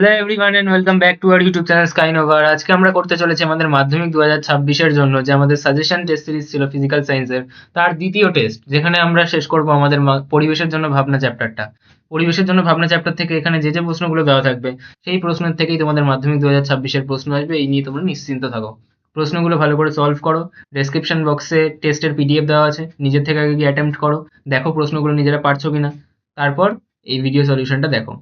Hello everyone and welcome back to our YouTube channel Skynova. আজকে আমরা করতে চলেছি আমাদের মাধ্যমিক 2026 এর জন্য যে আমাদের সাজেশন টেস্ট সিরিজ ছিল ফিজিক্যাল সায়েন্সের, তার দ্বিতীয় টেস্ট, যেখানে আমরা শেষ করব আমাদের পরিবেশের জন্য ভাবনা চ্যাপ্টারটা। পরিবেশের জন্য ভাবনা চ্যাপ্টার থেকে এখানে যে যে প্রশ্নগুলো দেওয়া থাকবে সেই প্রশ্নের থেকেই তোমাদের মাধ্যমিক 2026-এর প্রশ্ন আসবে। এই নিয়ে তোমরা নিশ্চিন্ত থাকো। প্রশ্নগুলো ভালো করে সলভ করো। ডেসক্রিপশন বক্সে টেস্টের পিডিএফ দেওয়া আছে, নিজের থেকে আগে গিয়ে অ্যাটেম্প্ট করো, দেখো প্রশ্নগুলো নিজেরা পারছো কিনা, তারপর এই ভিডিও সলিউশনটা দেখো।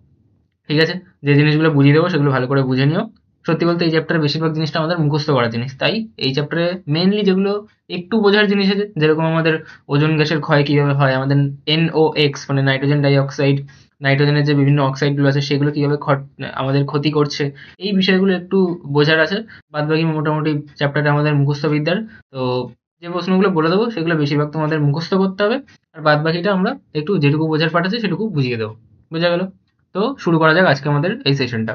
ঠিক আছে? যে জিনিসগুলো বুঝিয়ে দেবো সেগুলো ভালো করে বুঝে নিও। সত্যি বলতে এই চ্যাপ্টারে বেশিরভাগ জিনিসটা আমাদের মুখস্থ করার জিনিস, তাই এই চ্যাপ্টারে মেনলি যেগুলো একটু বোঝার জিনিস আছে, যেরকম আমাদের ওজোন গ্যাসের ক্ষয় কিভাবে হয়, আমাদের NOx মানে নাইট্রোজেন ডাই অক্সাইড, নাইট্রোজেনের যে বিভিন্ন অক্সাইডগুলো আছে সেগুলো কিভাবে আমাদের ক্ষতি করছে, এই বিষয়গুলো একটু বোঝার আছে। বাদবাকি মোটামুটি চ্যাপ্টারটা আমাদের মুখস্থ বিদ্যার। তো যে প্রশ্নগুলো বলে দেবো সেগুলো বেশিরভাগ তোমাদের মুখস্থ করতে হবে, আর বাদবাকিটা আমরা একটু যেটুকু বোঝার পাঠ আছে সেটুকু বুঝিয়ে দেবো। বোঝা গেল? তো শুরু করা যাক আজকে আমাদের এই সেশনটা।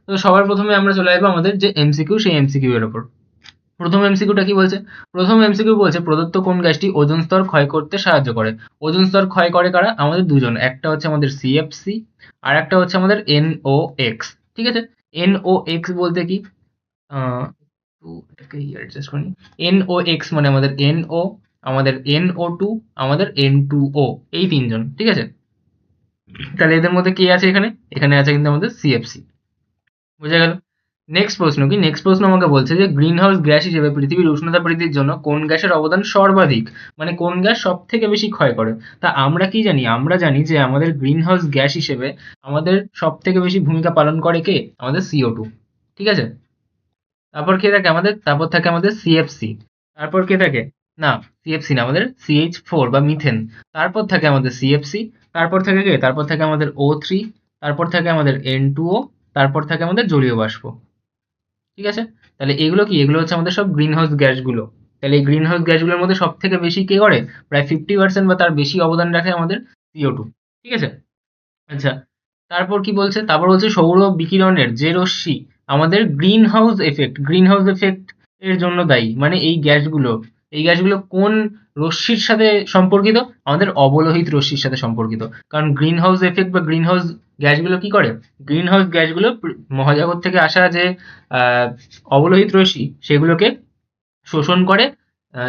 তো সবার প্রথমে আমরা চলে আসবো আমাদের যে এমসিকিউ, সেই এমসিকিউ এর উপর। প্রথম এমসিকিউটা কি বলছে? প্রথম এমসিকিউ বলছে প্রদত্ত কোন গ্যাসটি ওজোন স্তর ক্ষয় করতে সাহায্য করে? ওজোন স্তর ক্ষয় করে কারা? আমাদের দুজন, একটা হচ্ছে আমাদের সিএফসি আর একটা হচ্ছে আমাদের এনওএক্স। ঠিক আছে? এনওএক্স বলতে কি, একটু এটাকে অ্যাডজাস্ট করি। এনওএক্স মানে আমাদের এনও, আমাদের NO2, আমাদের N2O, এই তিনজন। ঠিক আছে? তাহলে এদের মধ্যে কে আছে এখানে? এখানে আছে কিন্তু আমাদের সিএফসি। বোঝা গেল? নেক্সট প্রশ্ন কি? নেক্সট প্রশ্ন আমাকে বলছে যে গ্রিন হাউস গ্যাস হিসেবে পৃথিবীর উষ্ণতা বৃদ্ধির জন্য কোন গ্যাসের অবদান সর্বাধিক, মানে কোন গ্যাস সব থেকে বেশি ক্ষয় করে? তা আমরা কি জানি? আমরা জানি যে আমাদের গ্রিন হাউস গ্যাস হিসেবে আমাদের সব থেকে বেশি ভূমিকা পালন করে কে? আমাদের CO2। ঠিক আছে? তারপর কে থাকে আমাদের? তারপর থাকে আমাদের সিএফসি। তারপর কে থাকে? না, সিএফসি না, আমাদের CH4 বা মিথেন। তারপর থাকে আমাদের সিএফসি। তারপর থাকে কে? তারপর থাকে আমাদের O3। তারপর থাকে আমাদের N2O। তারপর থাকে আমাদের জলীয় বাষ্প। ঠিক আছে? তাহলে এগুলো কি? এগুলো হচ্ছে আমাদের সব গ্রিন হাউস গ্যাসগুলো। তাহলে এই গ্রিন হাউস গ্যাসগুলোর মধ্যে সব থেকে বেশি কে করে? প্রায় 50% বা তার বেশি অবদান রাখে আমাদের CO2। ঠিক আছে? আচ্ছা, তারপর কি বলছে? তারপর বলছে সৌর বিকিরণের যে রশ্মি আমাদের গ্রিন হাউস এফেক্ট এর জন্য দায়ী, মানে এই গ্যাসগুলো কোন রশ্মির সাথে সম্পর্কিত? আমাদের অবলোহিত রশ্মির সাথে সম্পর্কিত। কারণ গ্রিন হাউস এফেক্ট বা গ্রিন হাউস গ্যাসগুলো কি করে? গ্রিন হাউস গ্যাসগুলো মহাজগৎ থেকে আসা যে অবলোহিত রশ্মি সেগুলোকে শোষণ করে।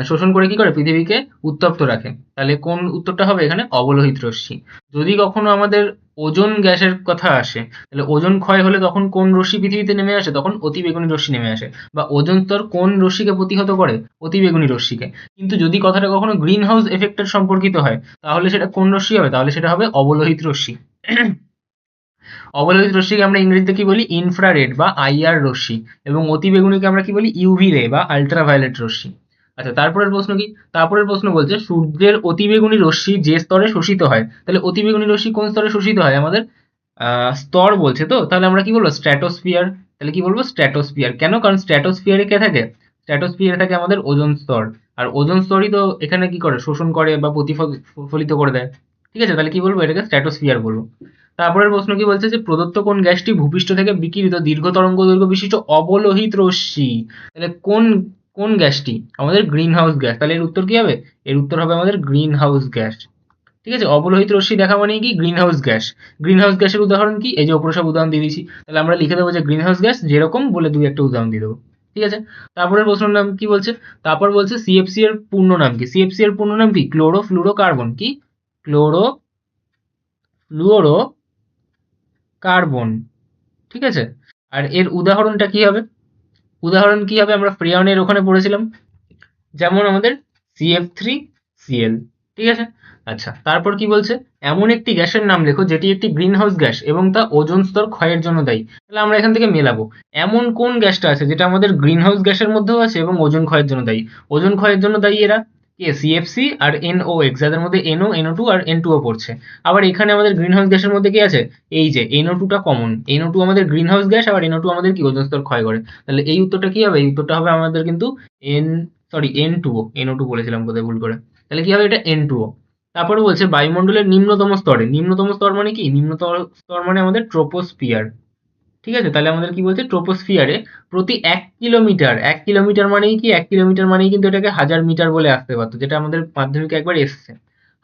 শোষণ করে কি করে? পৃথিবীকে উত্তপ্ত রাখে। তাহলে কোন উত্তরটা হবে এখানে? অবলোহিত রশ্মি। যদি কখনো আমাদের ওজোন গ্যাসের কথা আসে, তাহলে ওজোন ক্ষয় হলে তখন কোন রশ্মি পৃথিবীতে নেমে আসে? তখন অতিবেগুনি রশ্মি নেমে আসে। বা ওজোন স্তর কোন রশ্মিকে প্রতিহত করে? অতিবেগুনি রশ্মিকে। কিন্তু যদি কথাটা কখনো গ্রিন হাউস এফেক্টের সম্পর্কিত হয়, তাহলে সেটা কোন রশ্মি হবে? তাহলে সেটা হবে অবলোহিত রশ্মি। অবলোহিত রশ্মিকে আমরা ইংরেজিতে কি বলি? ইনফ্রারেড বা IR রশ্মি। এবং অতিবেগুনিকে আমরা কি বলি? UV রে বা আল্ট্রাভায়োলেট রশ্মি। আচ্ছা, তারপরের প্রশ্ন কি? তারপরের প্রশ্ন বলছে সূর্যের অতিবেগুনি রশ্মি যে স্তরে শোষিত হয়। তাহলে অতিবেগুনি রশ্মি কোন স্তরে শোষিত হয় আমাদের? স্তর বলছে তো, তাহলে আমরা কি বলবো? স্ট্র্যাটোস্ফিয়ার। তাহলে কি বলবো? স্ট্র্যাটোস্ফিয়ার। কেন? কারণ স্ট্র্যাটোস্ফিয়ারে কে থাকে? স্ট্র্যাটোস্ফিয়ারে থাকে আমাদের ওজোন স্তর। আর ওজোন স্তরই তো এখানে কি করে? শোষণ করে বা প্রতিফলিত করে দেয়। ঠিক আছে? তাহলে কি বলবো? এটাকে স্ট্র্যাটোস্ফিয়ার বলবো। তারপরের প্রশ্ন কি বলছে যে প্রদত্ত কোন গ্যাসটি ভূপৃষ্ঠ থেকে বিকিরিত দীর্ঘ তরঙ্গ দৈর্ঘ্য বিশিষ্ট অবলোহিত রশ্মি? তাহলে কোন কোন গ্যাসটি? আমাদের গ্রিন হাউস গ্যাস। তাহলে এর উত্তর কি হবে? এর উত্তর হবে আমাদের গ্রিন হাউস গ্যাস। ঠিক আছে? অবলোহিত রশ্মি দেখা মানেই কি? Green house gas. Green house গ্যাসের উদাহরণ কি? এই যে ওপরে সব উদাহরণ দিয়ে দিয়েছি। তাহলে আমরা লিখে দেবো যে গ্রিন হাউস গ্যাস যেরকম, বলে দুই একটা উদাহরণ দিয়ে দেবো। ঠিক আছে? তারপরের প্রশ্নের নাম কি বলছে? তারপর বলছে সিএফসি এর পূর্ণ নাম কি? সিএফসি এর পূর্ণ নাম কি? Chlorofluorocarbon. কি? Chlorofluorocarbon. ঠিক আছে? আর এর উদাহরণটা কি হবে? উদাহরণ কি হবে? আমরা ফ্রেয়নের ওখানে পড়েছিলাম, যেমন আমাদের CF3Cl। ঠিক আছে? আচ্ছা, তারপর কি বলছে? এমন একটি গ্যাসের নাম লেখো যেটি একটি গ্রিন হাউস গ্যাস এবং তা ওজোন স্তর ক্ষয়ের জন্য দায়ী। তাহলে আমরা এখান থেকে মেলাবো এমন কোন গ্যাসটা আছে যেটা আমাদের গ্রিন হাউস গ্যাসের মধ্যেও আছে এবং ওজোন ক্ষয়ের জন্য দায়ী। ওজোন ক্ষয়ের জন্য দায়ী এরা কে? সিএফসি আর NOx, যাদের মধ্যে NO, NO2 আর N2O পড়ছে। আবার এখানে আমাদের গ্রিন হাউস গ্যাসের মধ্যে কি আছে? এই যে NO2 টা কমন। NO2 আমাদের গ্রিন হাউস গ্যাস, আবার NO2 আমাদের কি? ওজোন স্তর ক্ষয় করে। তাহলে এই উত্তরটা কি হবে? এই উত্তরটা হবে আমাদের কিন্তু এন সরি N2O। NO2 বলেছিলাম বোধহয় ভুল করে। তাহলে কি হবে? এটা N2O। তারপরে বলছে বায়ুমণ্ডলের নিম্নতম স্তরে, নিম্নতম স্তর মানে কি? নিম্নতম স্তর মানে আমাদের ট্রোপোস্ফিয়ার। ঠিক আছে? তাহলে আমাদের কি বলছে? ট্রোপোস্ফিয়ারে প্রতি 1 কিলোমিটার মানেই কি? 1 কিলোমিটার মানেই কিন্তু এটাকে 1000 মিটার বলে আসতে পারতো, যেটা আমাদের মাধ্যমিকে একবার এসছে।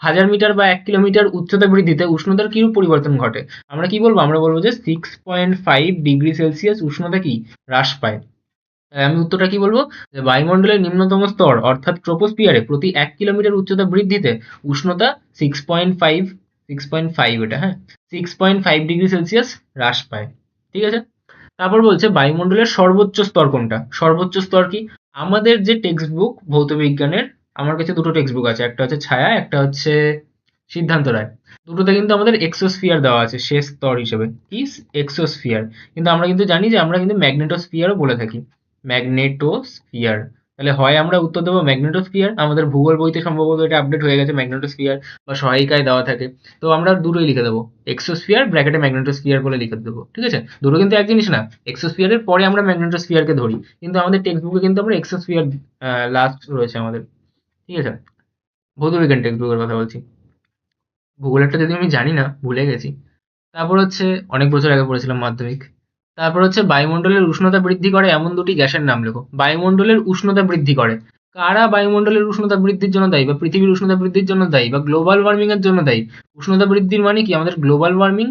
1000 মিটার বা 1 কিলোমিটার উচ্চতা বৃদ্ধিতে উষ্ণতার কিরূপ পরিবর্তন ঘটে? আমরা কি বলবো? আমরা বলবো যে 6.5 ডিগ্রি সেলসিয়াস উষ্ণতা কি হ্রাস পায়। আমি উত্তরটা কি বলবো? যে বায়ুমণ্ডলের নিম্নতম স্তর অর্থাৎ ট্রোপোস্ফিয়ারে প্রতি 1 কিলোমিটার উচ্চতা বৃদ্ধিতে উষ্ণতা 6.5 এটা, হ্যাঁ, 6.5 ডিগ্রি সেলসিয়াস হ্রাস পায়। ঠিক আছে? তারপর বলছে বায়ুমণ্ডলের সর্বোচ্চ স্তর কোনটা? সর্বোচ্চ স্তর কি? আমাদের যে টেক্সট বুক ভৌতবিজ্ঞানের, আমার কাছে দুটো টেক্সট বুক আছে, একটা হচ্ছে ছায়া, একটা হচ্ছে সিদ্ধান্ত রায়। দুটোতে কিন্তু আমাদের এক্সোস্ফিয়ার দেওয়া আছে শেষ স্তর হিসেবে, কি এক্সোস্ফিয়ার। কিন্তু আমরা কিন্তু জানি যে আমরা কিন্তু ম্যাগনেটোস্ফিয়ারও বলে থাকি, ম্যাগনেটোস্ফিয়ার। তাহলে হয় আমরা উত্তর দেবো ম্যাগনেটোস্ফিয়ার, আমাদের ভূগোল বইতে সম্ভবত এটা আপডেট হয়ে গেছে ম্যাগনেটোস্ফিয়ার, বা সহায়িকায় দেওয়া থাকে। তো আমরা দুটোই লিখে দেবো, এক্সোস্ফিয়ার ব্র্যাকেটে ম্যাগনেটোস্ফিয়ার বলে লিখে দেবো। ঠিক আছে? দুটো কিন্তু এক জিনিস না। এক্সোস্ফিয়ারের পরে আমরা ম্যাগনেটোস্ফিয়ারকে ধরি, কিন্তু আমাদের টেক্সট বুকে কিন্তু আমরা এক্সোস্ফিয়ার লাস্ট রয়েছে আমাদের। ঠিক আছে? ভৌতবিজ্ঞান টেক্সট বুকের কথা বলছি, ভূগোলেরটা যদি আমি জানি না, ভুলে গেছি। তারপর হচ্ছে অনেক বছর আগে পড়েছিলাম মাধ্যমিক। তারপর হচ্ছে বায়ুমণ্ডলের উষ্ণতা বৃদ্ধি করে এমন দুটি গ্যাসের নাম লেখো। বায়ুমণ্ডলের উষ্ণতা বৃদ্ধি করে, কারা বায়ুমণ্ডলের উষ্ণতা বৃদ্ধির জন্য দায়ী, বা পৃথিবীর উষ্ণতা বৃদ্ধির জন্য দায়ী, বা গ্লোবাল ওয়ার্মিং এর জন্য দায়ী? উষ্ণতা বৃদ্ধির মানে কি? আমাদের গ্লোবাল ওয়ার্মিং,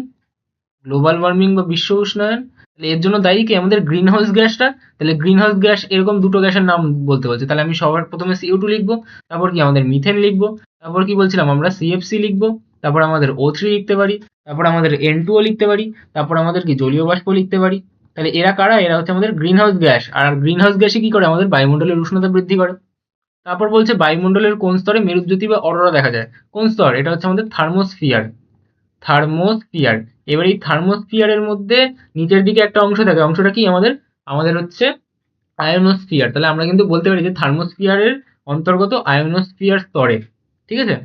গ্লোবাল ওয়ার্মিং বা বিশ্ব উষ্ণায়ন। তাহলে এর জন্য দায়ী কি? আমাদের গ্রিন হাউস গ্যাসটা। তাহলে গ্রিন হাউস গ্যাস এরকম দুটো গ্যাসের নাম বলতে বলছে, তাহলে আমি সবার প্রথমে CO2 লিখবো, তারপর কি আমাদের মিথেন লিখবো, তারপর কি বলছিলাম আমরা CFC লিখবো, তারপর আমাদের O3 লিখতে পারি, তারপর আমাদের N2O লিখতে পারি, তারপর আমাদের কি জলীয় বাষ্প লিখতে পারি। তাহলে এরা কারা? এরা হচ্ছে আমাদের গ্রিন হাউস গ্যাস। আর গ্রিন হাউস গ্যাসে কি করে? আমাদের বায়ুমণ্ডলের উষ্ণতা বৃদ্ধি করে। তারপর বলছে বায়ুমণ্ডলের কোন স্তরে মেরুজ্যোতি বা অরোরা দেখা যায়? কোন স্তর? এটা হচ্ছে আমাদের থার্মোস্ফিয়ার, থার্মোস্ফিয়ার। এবার এই থার্মোস্ফিয়ারের মধ্যে নিচের দিকে একটা অংশ থাকে, অংশটা কি আমাদের? আমাদের হচ্ছে আয়োনোস্ফিয়ার। তাহলে আমরা কিন্তু বলতে পারি যে থার্মোস্ফিয়ারের অন্তর্গত আয়োনোস্ফিয়ার স্তরে। ঠিক আছে?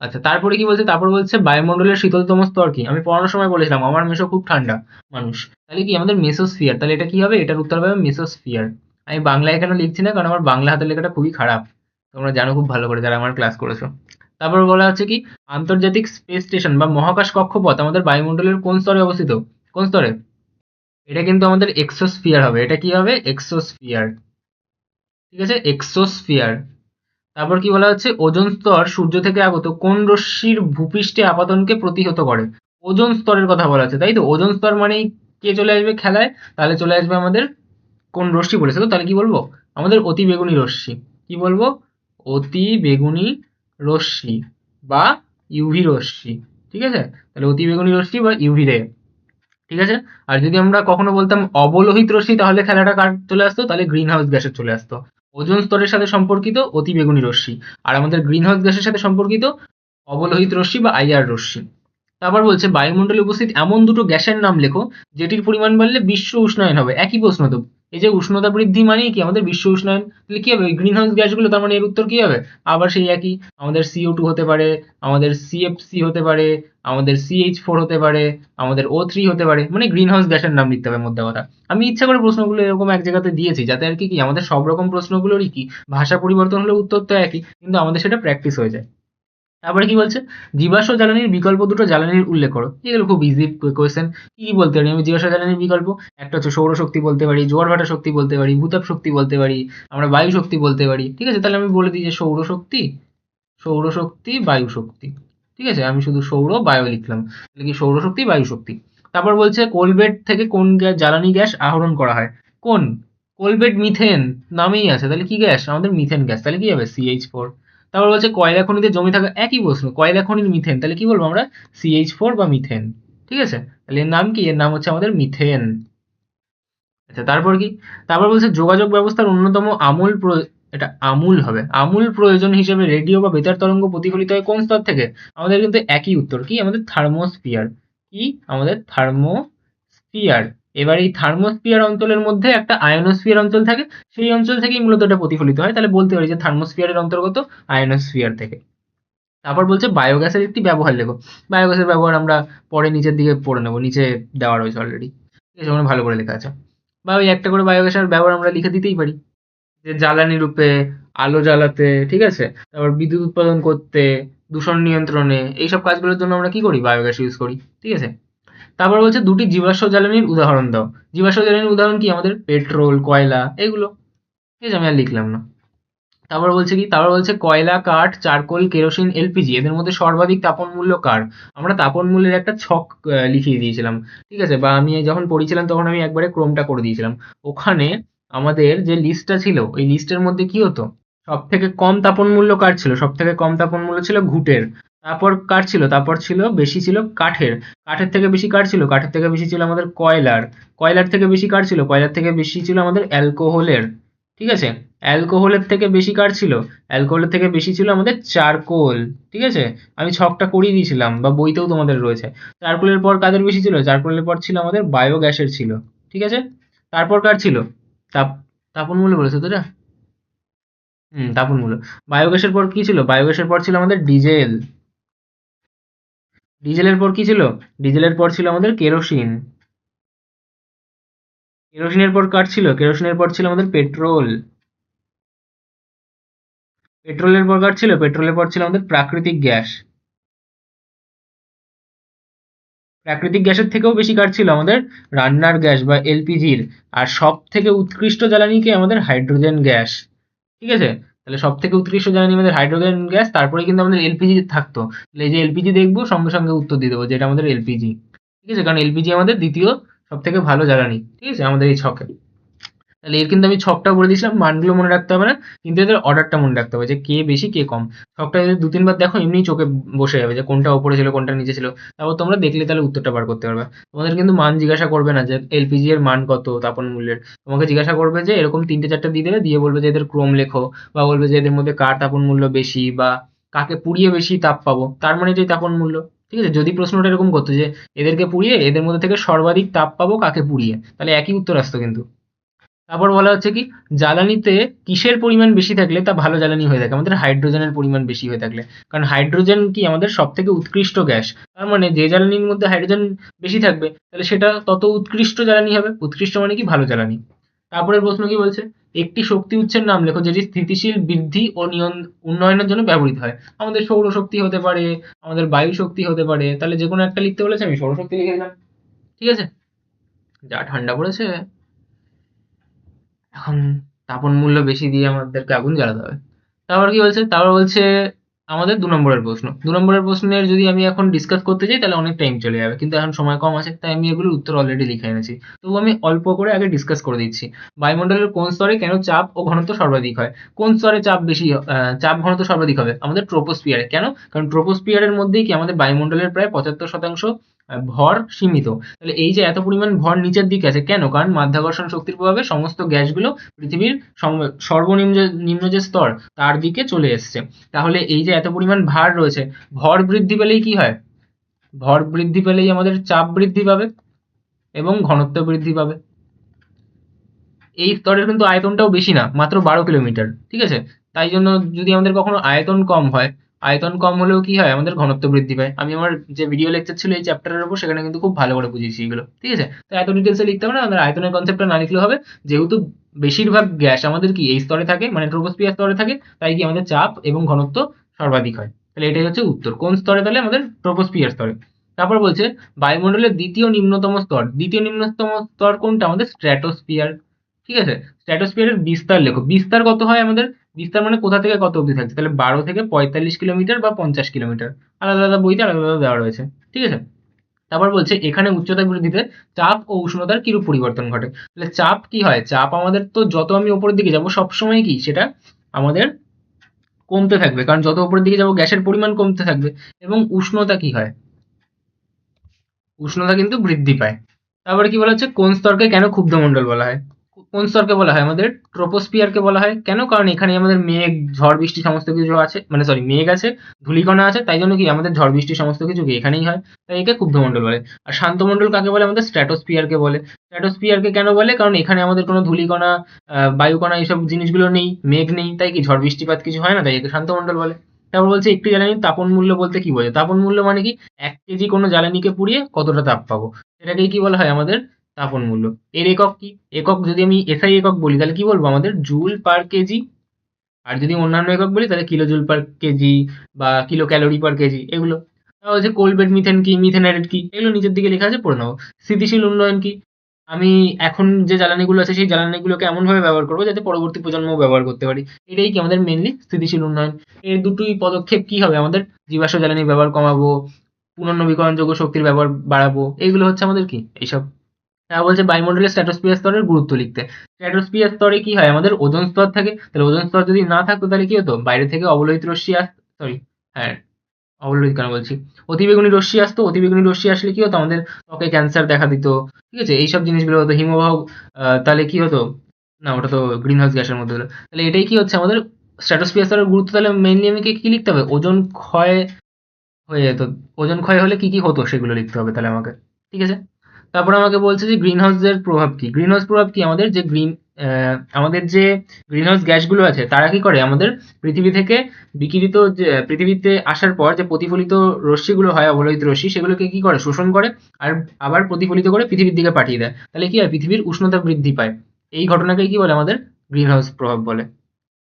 আচ্ছা, তারপরে কি বলছে? তারপর বলছে বায়ুমণ্ডলের শীতলতম স্তর কি? আমি পড়ানোর সময় বলেছিলাম আমার মেসো খুব ঠান্ডা মানুষ। তাহলে কি আমাদের মেসোস্ফিয়ার। তাহলে এটা কি হবে? এটার উত্তর হবে মেসোস্ফিয়ার। আমি বাংলায় এখানে লিখছি না, কারণ আমার বাংলা হাতের লেখাটা খুবই খারাপ। তোমরা জানো খুব ভালো করে যারা আমার ক্লাস করেছো। তারপর বলা হচ্ছে কি আন্তর্জাতিক স্পেস স্টেশন বা মহাকাশ কক্ষপথ আমাদের বায়ুমণ্ডলের কোন স্তরে অবস্থিত? কোন স্তরে? এটা কিন্তু আমাদের এক্সোস্ফিয়ার হবে। এটা কি হবে? এক্সোস্ফিয়ার। ঠিক আছে? এক্সোস্ফিয়ার। তারপর কি বলা হচ্ছে? ওজোন স্তর সূর্য থেকে আগত কোন রশ্মির ভূপৃষ্ঠে আপাতনকে প্রতিহত করে? ওজোন স্তরের কথা বলা আছে, তাই তো? ওজোন স্তর মানেই কে চলে আসবে খেলায়? তাহলে চলে আসবে আমাদের কোন রশ্মি বলেছে, তো তাহলে কি বলবো? আমাদের অতি বেগুনি রশ্মি। কি বলবো? অতি বেগুনি রশ্মি বা ইউভি রশ্মি। ঠিক আছে? তাহলে অতি বেগুনি রশ্মি বা ইউভি রে। ঠিক আছে? আর যদি আমরা কখনো বলতাম অবলোহিত রশ্মি, তাহলে খেলাটা কার চলে আসতো? তাহলে গ্রিন হাউস গ্যাসের চলে আসতো। ওজোন স্তরের সাথে সম্পর্কিত অতি বেগুনি রশ্মি, আর আমাদের গ্রিন হাউস গ্যাসের সাথে সম্পর্কিত অবলোহিত রশ্মি বা IR রশ্মি। তারপর বলছে বায়ুমণ্ডলে উপস্থিত এমন দুটো গ্যাসের নাম লেখো যেটির পরিমাণ বাড়লে বিশ্ব উষ্ণায়ন হবে। একই প্রশ্ন তো। এই যে উষ্ণতা বৃদ্ধি মানেই কি? আমাদের বিশ্ব উষ্ণায়ন। তাহলে কি হবে? গ্রিন হাউস গ্যাসগুলো, তার মানে এর উত্তর কি হবে? আবার সেই একই, আমাদের CO2 হতে পারে, আমাদের CFC হতে পারে, আমাদের CH4 হতে পারে, আমাদের O3 হতে পারে। মানে গ্রিন হাউস গ্যাসের নাম লিখতে হবে মোদ্দা কথা। আমি ইচ্ছা করে প্রশ্নগুলো এরকম এক জায়গাতে দিয়েছি যাতে আর কি আমাদের সব রকম প্রশ্নগুলোরই কি ভাষা পরিবর্তন হলে উত্তর তো একই, কিন্তু আমাদের সেটা প্র্যাকটিস হয়ে যায়। তারপরে কি বলছে? জীবাশ্ম জ্বালানির বিকল্প দুটো জ্বালানির উল্লেখ করো। এগুলো খুব ইজি কোয়েশ্চেন। কি কি বলতে পারি আমি জীবাশ্ম জ্বালানির বিকল্প? একটা হচ্ছে সৌরশক্তি বলতে পারি, জোয়ার ভাটা শক্তি বলতে পারি, ভূতাপ শক্তি বলতে পারি, আমরা বায়ু শক্তি বলতে পারি। ঠিক আছে? তাহলে আমি বলে দিই যে সৌরশক্তি, সৌরশক্তি, বায়ু শক্তি। ঠিক আছে? আমি শুধু সৌর বায়ু লিখলাম। তাহলে কি সৌরশক্তি, বায়ু শক্তি। তারপর বলছে কোলবেট থেকে কোন জ্বালানি গ্যাস আহরণ করা হয়? কোন? কোলবেট মিথেন নামেই আছে। তাহলে কি গ্যাস? আমাদের মিথেন গ্যাস। তাহলে কি হবে? CH4। তারপর বলছে কয়লা খনিতে জমে থাকা, একই প্রশ্ন, কয়লা খনির মিথেন। তাহলে কি বলবো আমরা? CH4 বা মিথেন। ঠিক আছে? তাহলে এর নাম কি? এর নাম হচ্ছে আমাদের মিথেন। আচ্ছা, তারপর কি? তারপর বলছে যোগাযোগ ব্যবস্থার অন্যতম এটা আমূল হবে। আমূল প্রয়োজন হিসেবে রেডিও বা বেতার তরঙ্গ প্রতিফলিত হয় কোন স্তর থেকে? আমাদের কিন্তু একই উত্তর, কি? আমাদের থার্মোস্ফিয়ার। কি? আমাদের থার্মোস্ফিয়ার। এবার এই থার্মোস্ফিয়ার অঞ্চলের মধ্যে একটা আয়োনোস্ফিয়ার অঞ্চল থাকে, সেই অঞ্চল থেকেই মূলত এটা প্রতিফলিত হয়। তাহলে বলতে পারি যে থার্মোস্ফিয়ারের অন্তর্গত আয়োনোস্ফিয়ার থেকে। তারপর বলছে বায়োগ্যাসের একটি ব্যবহার লেখো। বায়োগ্যাসের ব্যবহার আমরা পরে নিচের দিকে পড়ে নেবো, নিচে দেওয়া রয়েছে অলরেডি। ঠিক আছে? ওখানে ভালো করে লেখা আছে। বা ওই একটা করে বায়োগ্যাসের ব্যবহার আমরা লিখে দিতেই পারি, যে জ্বালানি রূপে, আলো জ্বালাতে, ঠিক আছে? তারপর বিদ্যুৎ উৎপাদন করতে, দূষণ নিয়ন্ত্রণে, এইসব কাজগুলোর জন্য আমরা কি করি? বায়োগ্যাস ইউজ করি। ঠিক আছে? তারপর বলছে দুটি জীবাশ্ম জ্বালানির উদাহরণ দাও। জীবাশ্ম জ্বালানির উদাহরণ কি? আমাদের পেট্রোল, কয়লা, এগুলো। ঠিক আছে? আমি আর লিখলাম না। তারপর বলছে কি, তারপর বলছে কয়লা, কাঠ, চারকোল, কেরোসিন, এলপিজি এদের মধ্যে সর্বাধিক তাপন মূল্য কার? আমরা তাপন মূল্যের একটা ছক লিখিয়ে দিয়েছিলাম, ঠিক আছে, বা আমি যখন পড়িয়েছিলাম তখন আমি একবারে ক্রমটা করে দিয়েছিলাম। ওখানে আমাদের যে লিস্টটা ছিল ওই লিস্টের মধ্যে কি হতো, সব থেকে কম তাপন মূল্য কার ছিল? সব থেকে কম তাপন মূল্য ছিল ঘুটের। তারপর কার ছিল? তারপর ছিল বেশি ছিল কাঠের। কাঠের থেকে বেশি কার ছিল? কাঠের থেকে বেশি ছিল আমাদের কয়লার। কয়লার থেকে বেশি কার ছিল? কয়লার থেকে বেশি ছিল আমাদের অ্যালকোহলের। ঠিক আছে, অ্যালকোহলের থেকে বেশি কার ছিল? অ্যালকোহলের থেকে বেশি ছিল আমাদের চারকোল। ঠিক আছে, আমি ছকটা করিয়ে দিয়েছিলাম বা বইতেও তোমাদের রয়েছে। চারকোলের পর কাদের বেশি ছিল? চারকোলের পর ছিল আমাদের বায়োগ্যাসের ছিল। ঠিক আছে, তারপর কার ছিল? তাপ তাপন মূল্য বলেছে তো এটা? তাপন মূল্য। বায়োগ্যাসের পর কি ছিল? বায়োগ্যাসের পর ছিল আমাদের ডিজেল। ডিজেলের পর কি ছিল? ডিজেলের পর ছিল আমাদের কেরোসিন। কেরোসিনের পর কার ছিল? কেরোসিনের পর ছিল আমাদের পেট্রোল। পেট্রোলের পর কার ছিল? পেট্রোলের পর ছিল আমাদের প্রাকৃতিক গ্যাস। প্রাকৃতিক গ্যাসের থেকেও বেশি কার ছিল? আমাদের রান্নার গ্যাস বা এলপিজির। আর সব থেকে উৎকৃষ্ট জ্বালানি কি? আমাদের হাইড্রোজেন গ্যাস। ঠিক আছে, তাহলে সব থেকে উৎকৃষ্ট জ্বালানি আমাদের হাইড্রোজেন গ্যাস, তারপরে কিন্তু আমাদের এলপিজি থাকতো। তাহলে এই যে এলপিজি দেখবো সঙ্গে সঙ্গে উত্তর দিয়ে দেবো যে এটা আমাদের এলপিজি। ঠিক আছে, কারণ এলপিজি আমাদের দ্বিতীয় সব থেকে ভালো জ্বালানি, ঠিক আছে, আমাদের এই ছকে। তাহলে এর কিন্তু আমি ছকটা বলে দিয়েছিলাম, মানগুলো মনে রাখতে হবে না, কিন্তু এদের অর্ডারটা মনে রাখতে হবে যে কে বেশি কে কম। ছকটা যদি দু তিনবার দেখো এমনিই চোখে বসে যাবে যে কোনটা ওপরে ছিল কোনটা নিচে ছিল। তারপর তোমরা দেখলে তাহলে উত্তরটা বার করতে পারবে। তোমাদের কিন্তু মান জিজ্ঞাসা করবে না যে এলপিজি এর মান কত তাপন মূল্যের, তোমাকে জিজ্ঞাসা করবে যে এরকম তিনটে চারটে দিয়ে দেবে, দিয়ে বলবে যে এদের ক্রম লেখো, বা বলবে যে এদের মধ্যে কার তাপন মূল্য বেশি বা কাকে পুড়িয়ে বেশি তাপ পাবো, তার মানে এটাই তাপন মূল্য। ঠিক আছে, যদি প্রশ্নটা এরকম করতো যে এদেরকে পুড়িয়ে এদের মধ্যে থেকে সর্বাধিক তাপ পাবো কাকে পুড়িয়ে, তাহলে একই উত্তর আসতো কিন্তু। তারপর বলা হচ্ছে কি, জ্বালানিতে কিসের পরিমাণ বেশি থাকলে তা ভালো জ্বালানি হয়ে থাকে? আমাদের হাইড্রোজেনের পরিমাণ বেশি হয়ে থাকলে। কারণ হাইড্রোজেন কি আমাদের সব থেকে উৎকৃষ্ট গ্যাস। তার মানে যে জ্বালানির মধ্যে হাইড্রোজেন বেশি থাকবে তাহলে সেটা তত উৎকৃষ্ট জ্বালানি হবে। উৎকৃষ্ট মানে কি? ভালো জ্বালানি। তারপরের প্রশ্ন কি বলছে, একটি শক্তি উৎসের নাম লেখো যেটি স্থিতিশীল বৃদ্ধি ও উন্নয়নের জন্য ব্যবহৃত হয়। আমাদের সৌরশক্তি হতে পারে, আমাদের বায়ু শক্তি হতে পারে, তাহলে যে কোনো একটা লিখতে বলেছে আমি সৌরশক্তি লিখে দিলাম। ঠিক আছে, যা ঠান্ডা পড়েছে, এখন তাপন মূল্য বেশি দিয়ে আমাদেরকে আগুন জ্বালাতে হবে। তারপর কি বলছে, তারপর বলছে আমাদের ২ নম্বরের প্রশ্ন। ২ নম্বরের প্রশ্নের যদি আমি এখন ডিসকাস করতে যাই তাহলে অনেক টাইম চলে যাবে, কিন্তু এখন সময় কম আছে তাই আমি এগুলোর উত্তর অলরেডি লিখে এনেছি। তবু আমি অল্প করে আগে ডিসকাস করে দিচ্ছি। বায়ুমণ্ডলের কোন স্তরে কেন চাপ ও ঘনত্ব সর্বাধিক হয়? কোন স্তরে চাপ বেশি, চাপ ঘনত্ব সর্বাধিক হবে? আমাদের ট্রোপোস্ফিয়ারে। কেন? কারণ ট্রোপোস্ফিয়ারের মধ্যেই কি আমাদের বায়ুমণ্ডলের প্রায় ৭৫% ভর সীমিত। তাহলে এই যে এত পরিমাণ ভর নিচের দিকে আছে কেন? কারণ মাধ্যাকর্ষণ শক্তির প্রভাবে সমস্ত গ্যাসগুলো পৃথিবীর সর্বনিম্ন নিম্ন যে স্তর তার দিকে চলে এসছে। তাহলে এই যে এত পরিমাণ ভার রয়েছে, ভর বৃদ্ধি পেলেই কি হয়? ভর বৃদ্ধি পেলেই আমাদের চাপ বৃদ্ধি পাবে এবং ঘনত্ব বৃদ্ধি পাবে। এই স্তরের কিন্তু আয়তনটাও বেশি না, মাত্র ১২ কিলোমিটার। ঠিক আছে, তাই জন্য যদি আমাদের কখনো আয়তন কম হয়, আয়তন কম হলেও কি হয়? আমাদের ঘনত্ব বৃদ্ধি পায়। আমি আমার যে ভিডিও লেকচার ছিল এই চ্যাপ্টারের উপর সেখানে কিন্তু খুব ভালো করে বুঝিয়েছি এগুলো। ঠিক আছে, তো এত ডিটেলসে লিখতে হবে না, আমাদের আয়তনের কনসেপ্টটা না লিখলেও হবে। যেহেতু বেশিরভাগ গ্যাস আমাদের কি এই স্তরে থাকে, মানে ট্রোপোস্ফিয়ার স্তরে থাকে, তাই কি আমাদের চাপ এবং ঘনত্ব সর্বাধিক হয়। তাহলে এটাই হচ্ছে উত্তর। কোন স্তরে? তাহলে আমাদের ট্রোপোস্ফিয়ার স্তরে। তারপর বলছে বায়ুমণ্ডলের দ্বিতীয় নিম্নতম স্তর। দ্বিতীয় নিম্নতম স্তর কোনটা? আমাদের স্ট্র্যাটোস্ফিয়ার। ঠিক আছে, স্ট্র্যাটোস্ফিয়ারের বিস্তার লেখো। বিস্তার কত হয় আমাদের? বিস্তার মানে কোথা থেকে কত অবধি থাকছে? তাহলে ১২ থেকে ৪৫ কিলোমিটার বা ৫০ কিলোমিটার। আলাদা আলাদা বইতে আলাদা আলাদা দেওয়া রয়েছে। ঠিক আছে, তারপর বলছে এখানে উচ্চতা বৃদ্ধিতে চাপ ও উষ্ণতার কিরূপ পরিবর্তন ঘটে? তাহলে চাপ কি হয়? চাপ আমাদের তো যত আমি উপরের দিকে যাব সবসময় কি সেটা আমাদের কমতে থাকবে, কারণ যত উপরের দিকে যাব গ্যাসের পরিমাণ কমতে থাকবে। এবং উষ্ণতা কি হয়? উষ্ণতা কিন্তু বৃদ্ধি পায়। তারপরে কি বলা হচ্ছে, কোন স্তরকে কেন ক্ষুব্ধমণ্ডল বলা হয়? কোন স্তরকে বলা হয়? আমাদের ট্রোপোস্ফিয়ারকে বলা হয়। কেন? কারণ এখানে আমাদের মেঘ, ঝড় বৃষ্টি সমস্ত কিছু আছে, মানে সরি মেঘ আছে, ধূলিকণা আছে, তাই জন্য কি আমাদের ঝড় বৃষ্টি সমস্ত কিছু কি এখানেই হয়। তাই একে ক্ষুব্ধমণ্ডল বলে। আর শান্তমণ্ডল কাকে বলে? আমাদের স্ট্র্যাটোস্ফিয়ারকে বলে। স্ট্র্যাটোস্ফিয়ারকে কেন বলে? কারণ এখানে আমাদের কোনো ধূলিকণা, বায়ুকণা এইসব জিনিসগুলো নেই, মেঘ নেই, তাই কি ঝড় বৃষ্টিপাত কিছু হয় না, তাই একে শান্তমণ্ডল বলে। তারপর বলছে একটি জ্বালানির তাপন মূল্য বলতে কি বোঝায়? তাপন মূল্য মানে কি? ১ কেজি কোনো জ্বালানিকে পুড়িয়ে কতটা তাপ পাবো, সেটাকেই কি বলা হয়? আমাদের তাপন মূল্য। এর একক কি? একক যদি আমি এসআই একক বলি তাহলে কি বলবো? আমাদের জুল পার কেজি। আর যদি অন্যান্য একক বলি তাহলে কিলো জুল পার কেজি বা কিলো ক্যালোরি পার কেজি, এগুলো। তারপর হচ্ছে কোলবেড মিথেন কি, মিথেন অ্যারেট কি, এগুলো নিচের দিকে লেখা আছে, পড়ে নেবো। স্থিতিশীল উন্নয়ন কি? আমি এখন যে জ্বালানিগুলো আছে সেই জ্বালানিগুলোকে এমনভাবে ব্যবহার করবো যাতে পরবর্তী প্রজন্মও ব্যবহার করতে পারি। এটাই কি আমাদের মেনলি স্থিতিশীল উন্নয়ন। এর দুটোই পদক্ষেপ কি হবে, আমাদের জীবাশ্ম জ্বালানির ব্যবহার কমাবো, পুনর্নবীকরণযোগ্য শক্তির ব্যবহার বাড়াবো, এইগুলো হচ্ছে আমাদের কি এইসব। তারা বলছে বায়ুমণ্ডলের স্ট্র্যাটোস্ফিয়ার স্তরের গুরুত্ব লিখতে। স্ট্র্যাটোস্ফিয়ার স্তরে কি হয়, আমাদের ওজোন স্তর থাকে, তাহলে ওজোন স্তর যদি না থাকতো তাহলে কি হতো, বাইরে থেকে অবলোহিত রশ্মি সরি, হ্যাঁ, অবলোহিত কেন বলছি, অতিবেগুনি রশ্মি আসতো, অতিবেগুনি রশ্মি আসলে কি হতো, আমাদের ত্বকে ক্যান্সার দেখা দিত, ঠিক আছে, এইসব জিনিসগুলো হতো, হিমবাহ তাহলে কি হতো, না ওটা তো গ্রিন হাউস গ্যাসের মধ্যে হলো। তাহলে এটাই কি হচ্ছে আমাদের স্ট্র্যাটোস্ফিয়ার স্তরের গুরুত্ব। তাহলে মেইনলি আমি কি লিখতে হবে, ওজোন ক্ষয় হয়ে যেত, ওজোন ক্ষয় হলে কি কি হতো সেগুলো লিখতে হবে তাহলে আমাকে, ঠিক আছে। তারপরে আমাকে বলছে যে গ্রিন হাউসের প্রভাব কি, গ্রিন হাউস প্রভাব কি, আমাদের যে গ্রিন হাউস গ্যাসগুলো আছে তারা কি করে, আমাদের পৃথিবী থেকে বিকিরিত যে পৃথিবীতে আসার পর যে প্রতিফলিত রশ্মিগুলো হয়, অবলোহিত রশ্মি, সেগুলোকে কি করে, শোষণ করে, আর আবার প্রতিফলিত করে পৃথিবীর দিকে পাঠিয়ে দেয়। তাহলে কি হয়, পৃথিবীর উষ্ণতা বৃদ্ধি পায়। এই ঘটনাকে কি বলে, আমাদের গ্রিন হাউস প্রভাব বলে,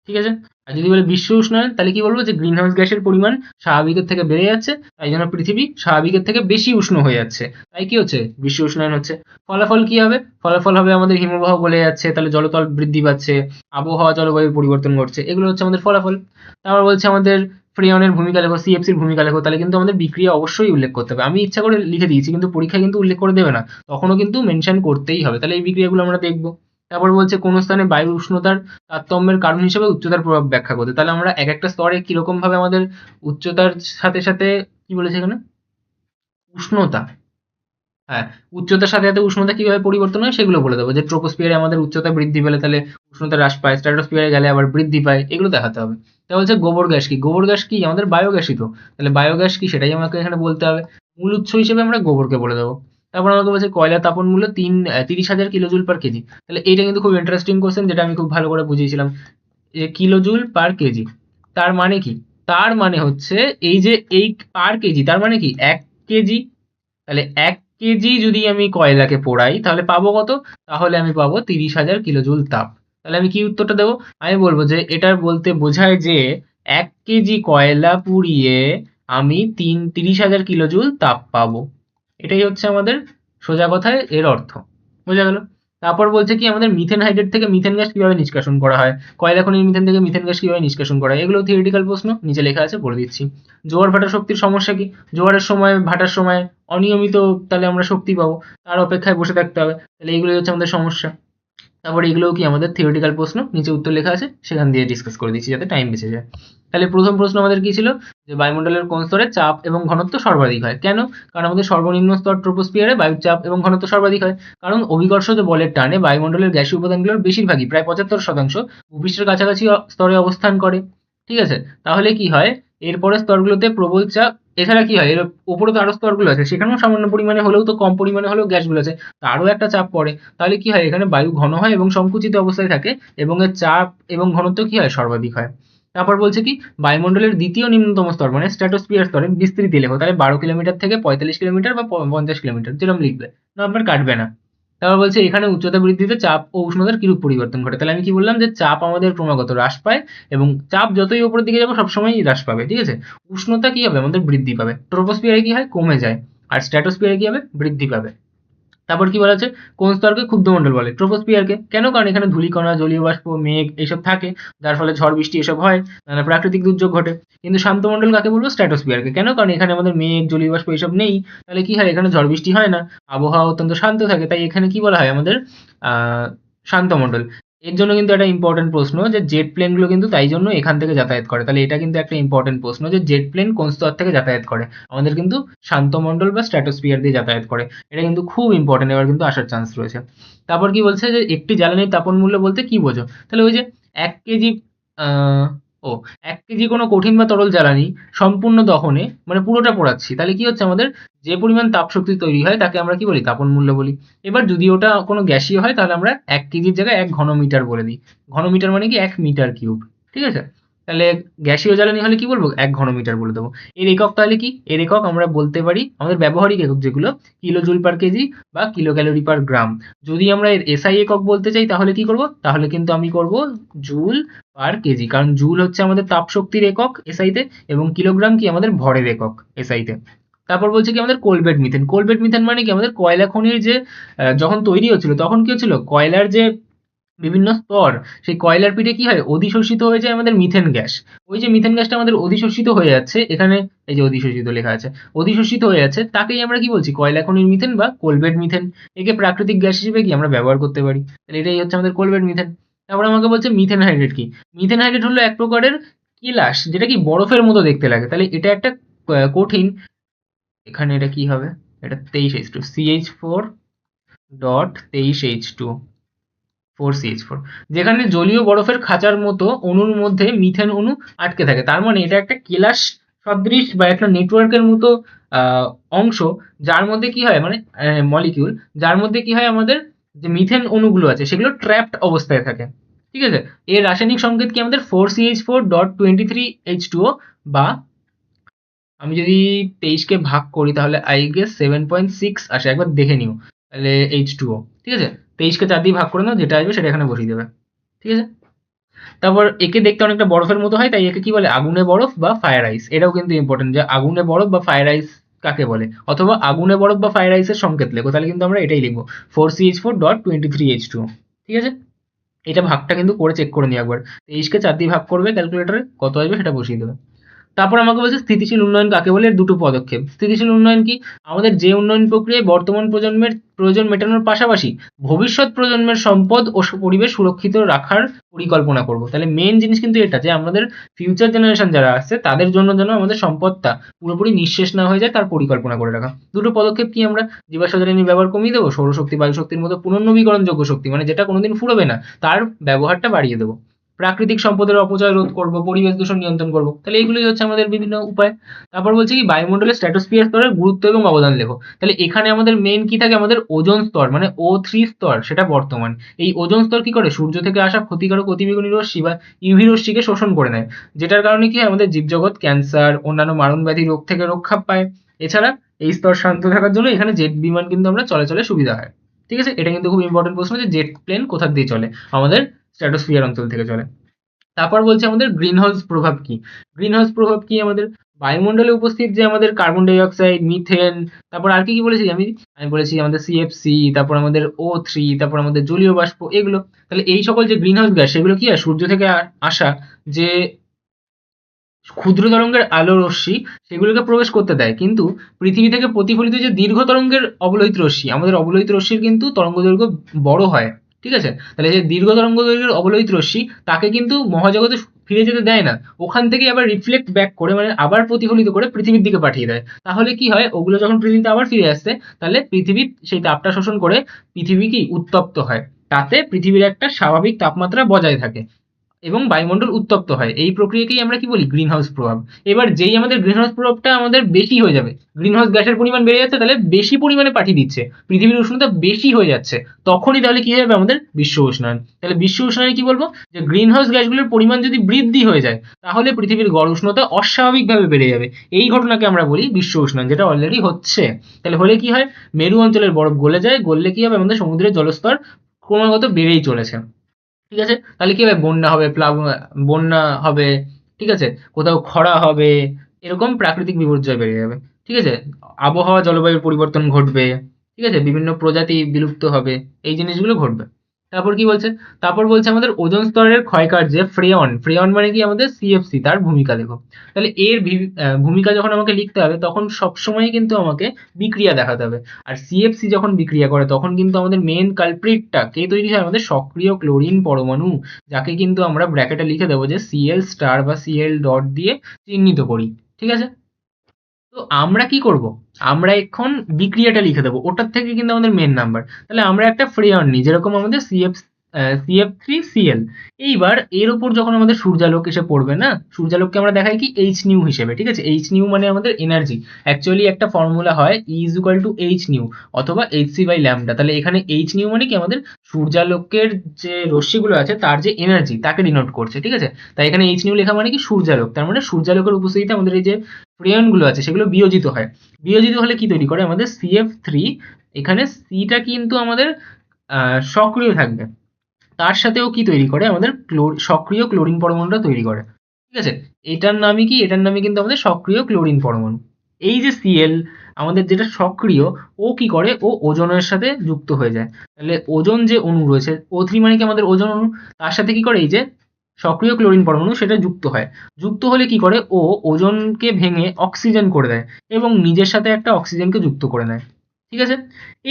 ঠিক আছে। আর যদি বলে বিশ্ব উষ্ণায়ন, তাহলে কি বলবো, যে গ্রিন হাউস গ্যাসের পরিমাণ স্বাভাবিকের থেকে বেড়ে যাচ্ছে, তাই জন্য পৃথিবী স্বাভাবিকের থেকে বেশি উষ্ণ হয়ে যাচ্ছে, তাই কি হচ্ছে, বিশ্ব উষ্ণায়ন হচ্ছে। ফলাফল কি হবে, ফলাফল হবে আমাদের হিমবাহ গলে যাচ্ছে, তাহলে জলতল বৃদ্ধি পাচ্ছে, আবহাওয়া জলবায়ুর পরিবর্তন ঘটছে, এগুলো হচ্ছে আমাদের ফলাফল। তারপর বলছে আমাদের ফ্রিয়নের ভূমিকা লেখো, সিএফসির ভূমিকা লেখো, তাহলে কিন্তু আমাদের বিক্রিয়া অবশ্যই উল্লেখ করতে হবে। আমি ইচ্ছা করে লিখে দিয়েছি, কিন্তু পরীক্ষায় কিন্তু উল্লেখ করে দেবে না, তখনও কিন্তু মেনশন করতেই হবে। তাহলে এই বিক্রিয়াগুলো আমরা দেখবো। তারপর বলছে কোন স্থানে বায়ুর উষ্ণতার তারতম্যের কারণ হিসেবে উচ্চতার প্রভাব ব্যাখ্যা করতে। তাহলে আমরা এক একটা স্তরে কিরকম ভাবে আমাদের উচ্চতার সাথে সাথে, কি বলেছে এখানে, উষ্ণতা, হ্যাঁ, উচ্চতার সাথে সাথে উষ্ণতা কিভাবে পরিবর্তন হয় সেগুলো বলে দেবো। যে ট্রোপোস্ফিয়ারে আমাদের উচ্চতা বৃদ্ধি পেলে তাহলে উষ্ণতা হ্রাস পায়, স্ট্র্যাটোস্ফিয়ারে গেলে আবার বৃদ্ধি পায়, এগুলো দেখাতে হবে। তা বলছে গোবর গ্যাস কি, গোবর গ্যাস কি, আমাদের বায়োগ্যাসই তো, তাহলে বায়োগ্যাস কি সেটাই আমাকে এখানে বলতে হবে। মূল উৎস হিসেবে আমরা গোবরকে বলে দেবো। তারপর আমাকে বলছে কয়লা তাপন মূল্য 30,000 কিলোজুল পার কেজি। তাহলে এইটা কিন্তু খুব ইন্টারেস্টিং কোশ্চেন, যেটা আমি খুব ভালো করে বুঝিয়েছিলাম। যে কিলোজুল পার কেজি, তার মানে কি, তার মানে হচ্ছে এই যে এই পার কেজি, তার মানে কি 1 কেজি, তাহলে 1 কেজি যদি আমি কয়লাকে পোড়াই তাহলে পাবো কত, তাহলে আমি পাবো 30,000 কিলোজুল তাপ। তাহলে আমি কি উত্তরটা দেবো, আমি বলবো যে এটা বলতে বোঝায় যে 1 কেজি কয়লা পুড়িয়ে আমি 30,000 কিলোজুল তাপ পাবো। এটাই হচ্ছে আমাদের সোজা কথায় এর অর্থ, বোঝা গেল। তারপর বলছে কি আমাদের মিথেন হাইড্রেট থেকে মিথেন গ্যাস কিভাবে নিষ্কাশন করা হয়, কয়লা খনির মিথেন থেকে মিথেন গ্যাস কিভাবে নিষ্কাশন করা হয়, এগুলো থিওরিটিক্যাল প্রশ্ন, নিচে লেখা আছে বলে দিচ্ছি। জোয়ার ভাটা শক্তির সমস্যা কি, জোয়ারের সময় ভাটার সময় অনিয়মিত, তাহলে আমরা শক্তি পাবো, তার অপেক্ষায় বসে থাকতে হবে, তাহলে এইগুলোই হচ্ছে আমাদের সমস্যা। তারপরে এগুলোও কি আমাদের থিওরিটিক্যাল প্রশ্ন, নিচে উত্তর লেখা আছে, সেখান দিয়ে ডিসকাস করে দিচ্ছি যাতে টাইম বেঁচে যায়। তাহলে প্রথম প্রশ্ন আমাদের কি ছিল, যে বায়ুমণ্ডলের কোন স্তরে চাপ এবং ঘনত্ব সর্বাধিক হয়, কেন, কারণ আমাদের সর্বনিম্ন স্তর ট্রোপোস্ফিয়ারে বায়ুর চাপ এবং ঘনত্ব সর্বাধিক হয়, কারণ অভিকর্ষজ বলের টানে বায়ুমণ্ডলের গ্যাসীয় উপাদানগুলোর বেশিরভাগই প্রায় 75% ভূপৃষ্ঠের কাছাকাছি স্তরে অবস্থান করে, ঠিক আছে। তাহলে কি হয়, এরপরের স্তরগুলোতে প্রবল চাপ, এছাড়া কি হয়, এর উপরে তো আরো স্তরগুলো আছে, সেখানেও সামান্য পরিমাণে হলেও তো, কম পরিমাণে হলেও গ্যাসগুলো আছে, তারও একটা চাপ পড়ে। তাহলে কি হয়, এখানে বায়ু ঘন হয় এবং সংকুচিত অবস্থায় থাকে, এবং এর চাপ এবং ঘনত্ব কি হয়, সর্বাধিক হয়। তারপর বলছে কি বায়ুমণ্ডলের দ্বিতীয় নিম্নতম স্তর মানে স্ট্র্যাটোস্ফিয়ার স্তরের বিস্তৃতি লেখো, তাহলে 12 কিলোমিটার থেকে 45 কিলোমিটার বা 50 কিলোমিটার, যেরকম লিখবে, নাম্বার কাটবে না। তারপর বলছে এখানে উচ্চতা বৃদ্ধিতে চাপ ও উষ্ণতার কিরূপ পরিবর্তন ঘটে। তাহলে আমি কি বললাম, যে চাপ আমাদের ক্রমাগত হ্রাস পায়, এবং চাপ যতই উপরের দিকে যাবে সবসময়ই হ্রাস পাবে, ঠিক আছে। উষ্ণতা কি হবে, আমাদের বৃদ্ধি পাবে, ট্রোপোস্ফিয়ারে কি হয়, কমে যায়, আর স্ট্র্যাটোস্ফিয়ারে কি হবে, বৃদ্ধি পাবে। তারপর কি বলা আছে, কোন স্তরকে ক্ষুব্ধমণ্ডল বলে, ট্রোপোস্ফিয়ারকে, কেন, কারণ এখানে ধূলিকণা, জলীয় বাষ্প, মেঘ এইসব থাকে, যার ফলে ঝড় বৃষ্টি এসব হয়, নানা প্রাকৃতিক দুর্যোগ ঘটে। কিন্তু শান্তমণ্ডল কাকে বলবো, স্ট্র্যাটোস্ফিয়ারকে, কেন, কারণ এখানে আমাদের মেঘ, জলীয় বাষ্প এইসব নেই, তাহলে কি হয়, এখানে ঝড় বৃষ্টি হয় না, আবহাওয়া অত্যন্ত শান্ত থাকে, তাই এখানে কি বলা হয় আমাদের শান্তমণ্ডল। এর জন্য কিন্তু একটা ইম্পর্টেন্ট প্রশ্ন, যে জেট প্লেনগুলো কিন্তু তাই জন্য এখান থেকে যাতায়াত করে, তাহলে এটা কিন্তু একটা ইম্পর্টেন্ট প্রশ্ন, যে জেট প্লেন কোন স্তর থেকে যাতায়াত করে, আমাদের কিন্তু শান্তমণ্ডল বা স্ট্র্যাটোস্ফিয়ার দিয়ে যাতায়াত করে। এটা কিন্তু খুব ইম্পর্টেন্ট, এবার কিন্তু আসার চান্স রয়েছে। তারপর কি বলছে, যে একটি জ্বালানির তাপন মূল্য বলতে কি বোঝো, তাহলে ওই যে 1 কেজি, আহ, ও 1 কেজি কোনো কঠিন বা তরল জ্বালানি সম্পূর্ণ দহনে, মানে পুরোটা পোড়াচ্ছি, তাহলে কি হচ্ছে, আমাদের যে পরিমাণ তাপ শক্তি তৈরি হয় তাকে আমরা কি বলি, তাপন মূল্য বলি। এবার যদি ওটা কোনো গ্যাসীয় হয় তাহলে আমরা 1 কেজির জায়গায় 1 ঘনমিটার বলে দিই। ঘনমিটার মানে কি 1 মিটার কিউব, ঠিক আছে। তাহলে গ্যাসীয় জ্বালানি হলে কি বলবো, 1 ঘনমিটার বলে দেবো। এর একক তাহলে কি, এর একক আমরা বলতে পারি আমাদের ব্যবহারিক একক যেগুলো, কিলো জুল পার কেজি বা কিলো ক্যালোরি পার গ্রাম। যদি আমরা এর এসআই একক বলতে চাই তাহলে কি করব, তাহলে কিন্তু আমি করব জুল পার কেজি, কারণ জুল হচ্ছে আমাদের তাপ শক্তির একক এসআইতে, এবং কিলোগ্রাম কি আমাদের ভরের একক এসআইতে। তারপর বলছে কি আমাদের কোলবেড মিথেন। কোলবেড মিথেন মানে কি আমাদের কয়লা খনির যে যখন তৈরি হচ্ছিল তখন কি হচ্ছিল, কয়লার যে বিভিন্ন স্তর, সেই কয়লার পিঠে কি হয়, অধিশোষিত হয়ে যায় আমাদের মিথেন গ্যাস। ওই যে মিথেন গ্যাসটা আমাদের অধিশোষিত হয়ে যাচ্ছে, এখানে এই যে অধিশোষিত লেখা আছে, অধিশোষিত হয়ে যাচ্ছে, তাকেই আমরা কি বলছি, কয়লা খনির মিথেন বা কোলবেড মিথেন। একে প্রাকৃতিক গ্যাস হিসেবে কি আমরা ব্যবহার করতে পারি। তাহলে এটাই হচ্ছে আমাদের কোলবেড মিথেন। তারপর আমাকে বলছে মিথেন হাইড্রেট কি। মিথেন হাইড্রেট হলো এক প্রকারের কিলাস, যেটা কি বরফের মতো দেখতে লাগে। তাহলে এটা একটা কঠিন, এখানে এটা কি হবে, এটা 23H2, CH4.23H2, 4CH4, যেখানে জলীয় বরফের খাঁচার মতো অণুর মধ্যে মিথেন অণু আটকে থাকে। তার মানে এটা একটা কেলাস সদৃশ বা একটা নেটওয়ার্কের মতো আহ, অংশ, যার মধ্যে কি হয়, মানে মলিকিউল, যার মধ্যে কি হয়, আমাদের যে মিথেন অণুগুলো আছে সেগুলো ট্র্যাপড অবস্থায় থাকে। ঠিক আছে, এর রাসায়নিক সংকেত কি আমাদের 4CH4.23H2O, বা আমি যদি 23 কে ভাগ করি তাহলে আই গেস 7.6 আসে, একবার দেখে নিও। তাহলে H2O, ঠিক আছে, 23 কে 4 দিয়ে ভাগ করে নাও, যেটা আসবে সেটা এখানে বসিয়ে দেবে। ঠিক আছে, তারপর একে দেখতে অনেকটা বরফের মতো হয়, তাই একে কি বলে, আগুনে বরফ বা ফায়ার আইস। এটাও কিন্তু ইম্পর্টেন্ট যে আগুনে বরফ বা ফায়ার আইস কাকে বলে, অথবা আগুনে বরফ বা ফায়ার আইসের সংকেত লেখো, তাহলে কিন্তু আমরা এটাই লিখবো, 4CH4.23H2O। ঠিক আছে, এটা ভাগটা কিন্তু করে চেক করে নিই একবার। 23 কে 4 দিয়ে ভাগ করবে ক্যালকুলেটরে, কত আসবে সেটা বসিয়ে দেবে। তারপর আমাকে বলছে স্থিতিশীল উন্নয়ন কাকে বলে, এর দুটো পদক্ষেপ। স্থিতিশীল উন্নয়ন কি, আমাদের যে উন্নয়ন প্রক্রিয়ায় বর্তমান প্রজন্মের প্রয়োজন মেটানোর পাশাপাশি ভবিষ্যৎ প্রজন্মের সম্পদ ও পরিবেশ সুরক্ষিত রাখার পরিকল্পনা করব। তাহলে মেন জিনিস কিন্তু এটা, যে আমাদের ফিউচার জেনারেশন যারা আসছে তাদের জন্য যেন আমাদের সম্পদটা পুরোপুরি নিঃশেষ না হয়ে যায়, তার পরিকল্পনা করে রাখা। দুটো পদক্ষেপ কি, আমরা জীবাশ্ম জ্বালানি ব্যবহার কমিয়ে দেবো, সৌরশক্তি বায়ু শক্তির মতো পুনর্নবীকরণযোগ্য শক্তি, মানে যেটা কোনোদিন ফুরবে না, তার ব্যবহারটা বাড়িয়ে দেবো। প্রাকৃতিক সম্পদের অপচয় রোধ করব, পরিবেশ দূষণ নিয়ন্ত্রণ করব। তাহলে এগুলোই হচ্ছে আমাদের বিভিন্ন উপায়। তারপর বলছে কি বায়ুমণ্ডলের স্ট্র্যাটোস্ফিয়ার স্তরের গুরুত্ব এবং অবদান লেখো। তাহলে এখানে আমাদের মেন কি থাকে, আমাদের ওজোন স্তর, মানে O3 স্তর, সেটা বর্তমান। এই ওজোন স্তর কি করে, সূর্য থেকে আসা ক্ষতিকারক অতিবেগুনি রশ্মি বা ইউভি রশ্মিকে শোষণ করে নেয়, যেটার কারণে কি হয়, আমাদের জীবজগৎ ক্যান্সার, অন্যান্য মারণ ব্যাধি রোগ থেকে রক্ষা পায়। এছাড়া এই স্তর শান্ত থাকার জন্য এখানে জেট বিমান কিন্তু আমরা চলাচলে সুবিধা হয়। ঠিক আছে, এটা কিন্তু খুব ইম্পর্টেন্ট প্রশ্ন, যে জেট প্লেন কোথা দিয়ে চলে, আমাদের স্ট্র্যাটোস্ফিয়ার অঞ্চল থেকে চলে। তারপর বলছে আমাদের গ্রিন হাউস প্রভাব কি। গ্রিন হাউস প্রভাব কি, আমাদের বায়ুমণ্ডলে উপস্থিত যে আমাদের কার্বন ডাই অক্সাইড, মিথেন, তারপর আর কি কি বলেছি আমি, আমি বলেছি আমাদের CFC, তারপর আমাদের O3, তারপর আমাদের জলীয় বাষ্প, এগুলো। তাহলে এই সকল যে গ্রিন হাউস গ্যাস, সেগুলো কি হয়, সূর্য থেকে আসা যে ক্ষুদ্র তরঙ্গের আলো রশ্মি, সেগুলোকে প্রবেশ করতে দেয়, কিন্তু পৃথিবী থেকে প্রতিফলিত যে দীর্ঘ তরঙ্গের অবলোহিত রশ্মি, আমাদের অবলোহিত রশ্মির কিন্তু তরঙ্গ দৈর্ঘ্য বড় হয়। ঠিক আছে, তাহলে যে দীর্ঘ তরঙ্গ দৈর্ঘ্যের অবলোহিত রশ্মি, তাকে কিন্তু মহাজগতে ফিরে যেতে দেয় না, ওখান থেকে আবার রিফ্লেক্ট ব্যাক করে, মানে আবার প্রতিফলিত করে পৃথিবীর দিকে পাঠিয়ে দেয়। তাহলে কি হয়, ওগুলো যখন পৃথিবীতে আবার ফিরে আসছে, তাহলে পৃথিবীর সেই তাপটা শোষণ করে পৃথিবী কি উত্তপ্ত হয়, তাতে পৃথিবীর একটা স্বাভাবিক তাপমাত্রা বজায় থাকে এবং বায়ুমণ্ডল উত্তপ্ত হয়। এই প্রক্রিয়াকেই আমরা কি বলি, গ্রিন হাউস প্রভাব। এবার যেই আমাদের গ্রিন হাউস প্রভাবটা আমাদের বেশি হয়ে যাবে, গ্রিন হাউস গ্যাসের পরিমাণ বেড়ে যাচ্ছে, তাহলে বেশি পরিমাণে পাঠিয়ে দিচ্ছে, পৃথিবীর উষ্ণতা বেশি হয়ে যাচ্ছে, তখনই তাহলে কি হবে, আমাদের বিশ্ব উষ্ণায়ন। তাহলে বিশ্ব উষ্ণায়নে কি বলবো, যে গ্রিন হাউস গ্যাসগুলোর পরিমাণ যদি বৃদ্ধি হয়ে যায়, তাহলে পৃথিবীর গড় উষ্ণতা অস্বাভাবিকভাবে বেড়ে যাবে। এই ঘটনাকে আমরা বলি বিশ্ব উষ্ণায়ন, যেটা অলরেডি হচ্ছে। তাহলে হলে কি হয়, মেরু অঞ্চলের বরফ গলে যায়, গললে কি হবে, আমাদের সমুদ্রের জলস্তর ক্রমাগত বেড়েই চলেছে। ঠিক আছে, তাহলে কি হবে, বন্যা হবে, বন্যা হবে। ঠিক আছে, কোথাও খরা হবে, এরকম প্রাকৃতিক বিপর্যয় বেড়ে যাবে। ঠিক আছে, আবহাওয়া জলবায়ুর পরিবর্তন ঘটবে। ঠিক আছে, বিভিন্ন প্রজাতি বিলুপ্ত হবে, এই জিনিসগুলো ঘটবে। তারপর কি বলছে, তারপর বলছে আমাদের ওজোন স্তরের ক্ষয়কার্যে ফ্রেয়ন, ফ্রেয়ন মানে কি আমাদের CFC, তার ভূমিকা দেখো। তাহলে এর ভূমিকা যখন আমাকে লিখতে হবে, তখন সবসময় কিন্তু আমাকে বিক্রিয়া দেখাতে হবে। আর CFC যখন বিক্রিয়া করে, তখন কিন্তু আমাদের মেন কালপ্রিটটা কে তৈরি হয়, আমাদের সক্রিয় ক্লোরিন পরমাণু, যাকে কিন্তু আমরা ব্র্যাকেটে লিখে দেবো যে Cl স্টার বা Cl ডট দিয়ে চিহ্নিত করি। ঠিক আছে, তো আমরা কি করব, আমরা এখন বিক্রিয়াটা লিখে দেবো, ওটার থেকে কিন্তু আমাদের মেন নাম্বার। তাহলে আমরা একটা ফ্রেয়ন নিই, যেরকম আমাদের CF3Cl। এইবার এর উপর যখন আমাদের সূর্যালোক এসে পড়বে না, সূর্যালোককে আমরা দেখাই কি এইচ নিউ হিসেবে। ঠিক আছে, এইচ নিউ মানে আমাদের এনার্জি। অ্যাকচুয়ালি একটা ফর্মুলা হয় E = H নিউ অথবা Hc/λ। তাহলে এখানে এইচ নিউ মানে কি, আমাদের সূর্যালোকের যে রশ্মিগুলো আছে তার যে এনার্জি, তাকে ডিনোট করছে। ঠিক আছে, তাই এখানে এইচ নিউ লেখা মানে কি, সূর্যালোক। তার মানে সূর্যালোকের উপস্থিতিতে আমাদের এই যে ফ্রেয়ন গুলো আছে সেগুলো বিয়োজিত হয়। বিয়োজিত হলে কি তৈরি করে, আমাদের CF3, এখানে সিটা কিন্তু আমাদের সক্রিয় থাকবে, তার সাথেও কি তৈরি করে, আমাদের সক্রিয় ক্লোরিন পরমাণুটা তৈরি করে। ঠিক আছে, এটার নামই কি, এটার নামই কিন্তু আমাদের সক্রিয় ক্লোরিন পরমাণু। এই যে সিএল আমাদের যেটা সক্রিয়, ও কি করে, ও ওজনের সাথে যুক্ত হয়ে যায়। তাহলে ওজন যে অণু রয়েছে, O3 মানে কি আমাদের ওজন অণু, তার সাথে কি করে এই যে সক্রিয় ক্লোরিন পরমাণু সেটা যুক্ত হয়। যুক্ত হলে কি করে, ও ওজনকে ভেঙে অক্সিজেন করে দেয় এবং নিজের সাথে একটা অক্সিজেনকে যুক্ত করে নেয়। ঠিক আছে?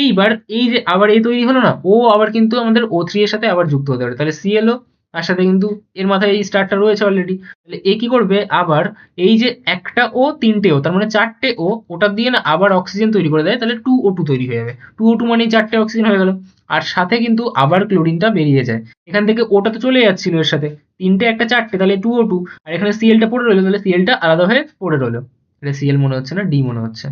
এইবার এই যে আবার এ তৈরি হলো না, ও আবার কিন্তু আমাদের O3 এর সাথে আবার যুক্ত হতে পারে। তাহলে ClO, তার সাথে কিন্তু এর মাথায় এই স্টারটা রয়েছে অলরেডি। তাহলে এ কি করবে, আবার এই যে একটা ও তিনটে ও, তার মানে চারটে ও, ওটা দিয়ে না আবার অক্সিজেন তৈরি করে দেয়। তাহলে 2O2 তৈরি হয়ে যাবে। 2O2 মানেই চারটে অক্সিজেন হয়ে গেল। আর সাথে কিন্তু আবার ক্লোরিনটা বেরিয়ে যায়। এখান থেকে ওটা তো চলে যাচ্ছিল এর সাথে, তিনটে একটা চারটে, তাহলে 2O2। আর এখানে সিএলটা পড়ে রইলো, তাহলে সিএলটা আলাদা হয়ে পড়ে রইলো। এটা সিএল মনে হচ্ছে না, ডি মনে হচ্ছে।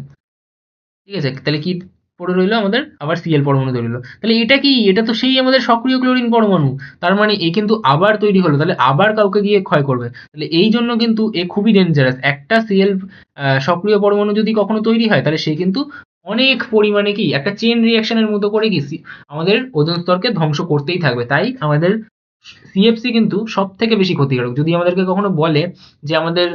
ঠিক আছে? তাহলে কি পড়ে রইলো আমাদের, আবার সিএল পরমাণু তৈরি হলো। তাহলে এটা কি, এটা তো সেই আমাদের সক্রিয় ক্লোরিন পরমাণু। তার মানে এ কিন্তু আবার তৈরি হলো, তাহলে আবার কাউকে গিয়ে ক্ষয় করবে। তাহলে এই জন্য কিন্তু এ খুবই ডেঞ্জারাস। একটা সিএল সক্রিয় পরমাণু যদি কখনো তৈরি হয়, তাহলে সে কিন্তু অনেক পরিমাণে কি একটা চেন রিয়াকশনের মতো করে কি আমাদের ওজোন স্তরকে ধ্বংস করতেই থাকবে। তাই আমাদের সিএফসি কিন্তু সব থেকে বেশি ক্ষতিকারক। যদি আমাদেরকে কখনো বলে যে আমাদের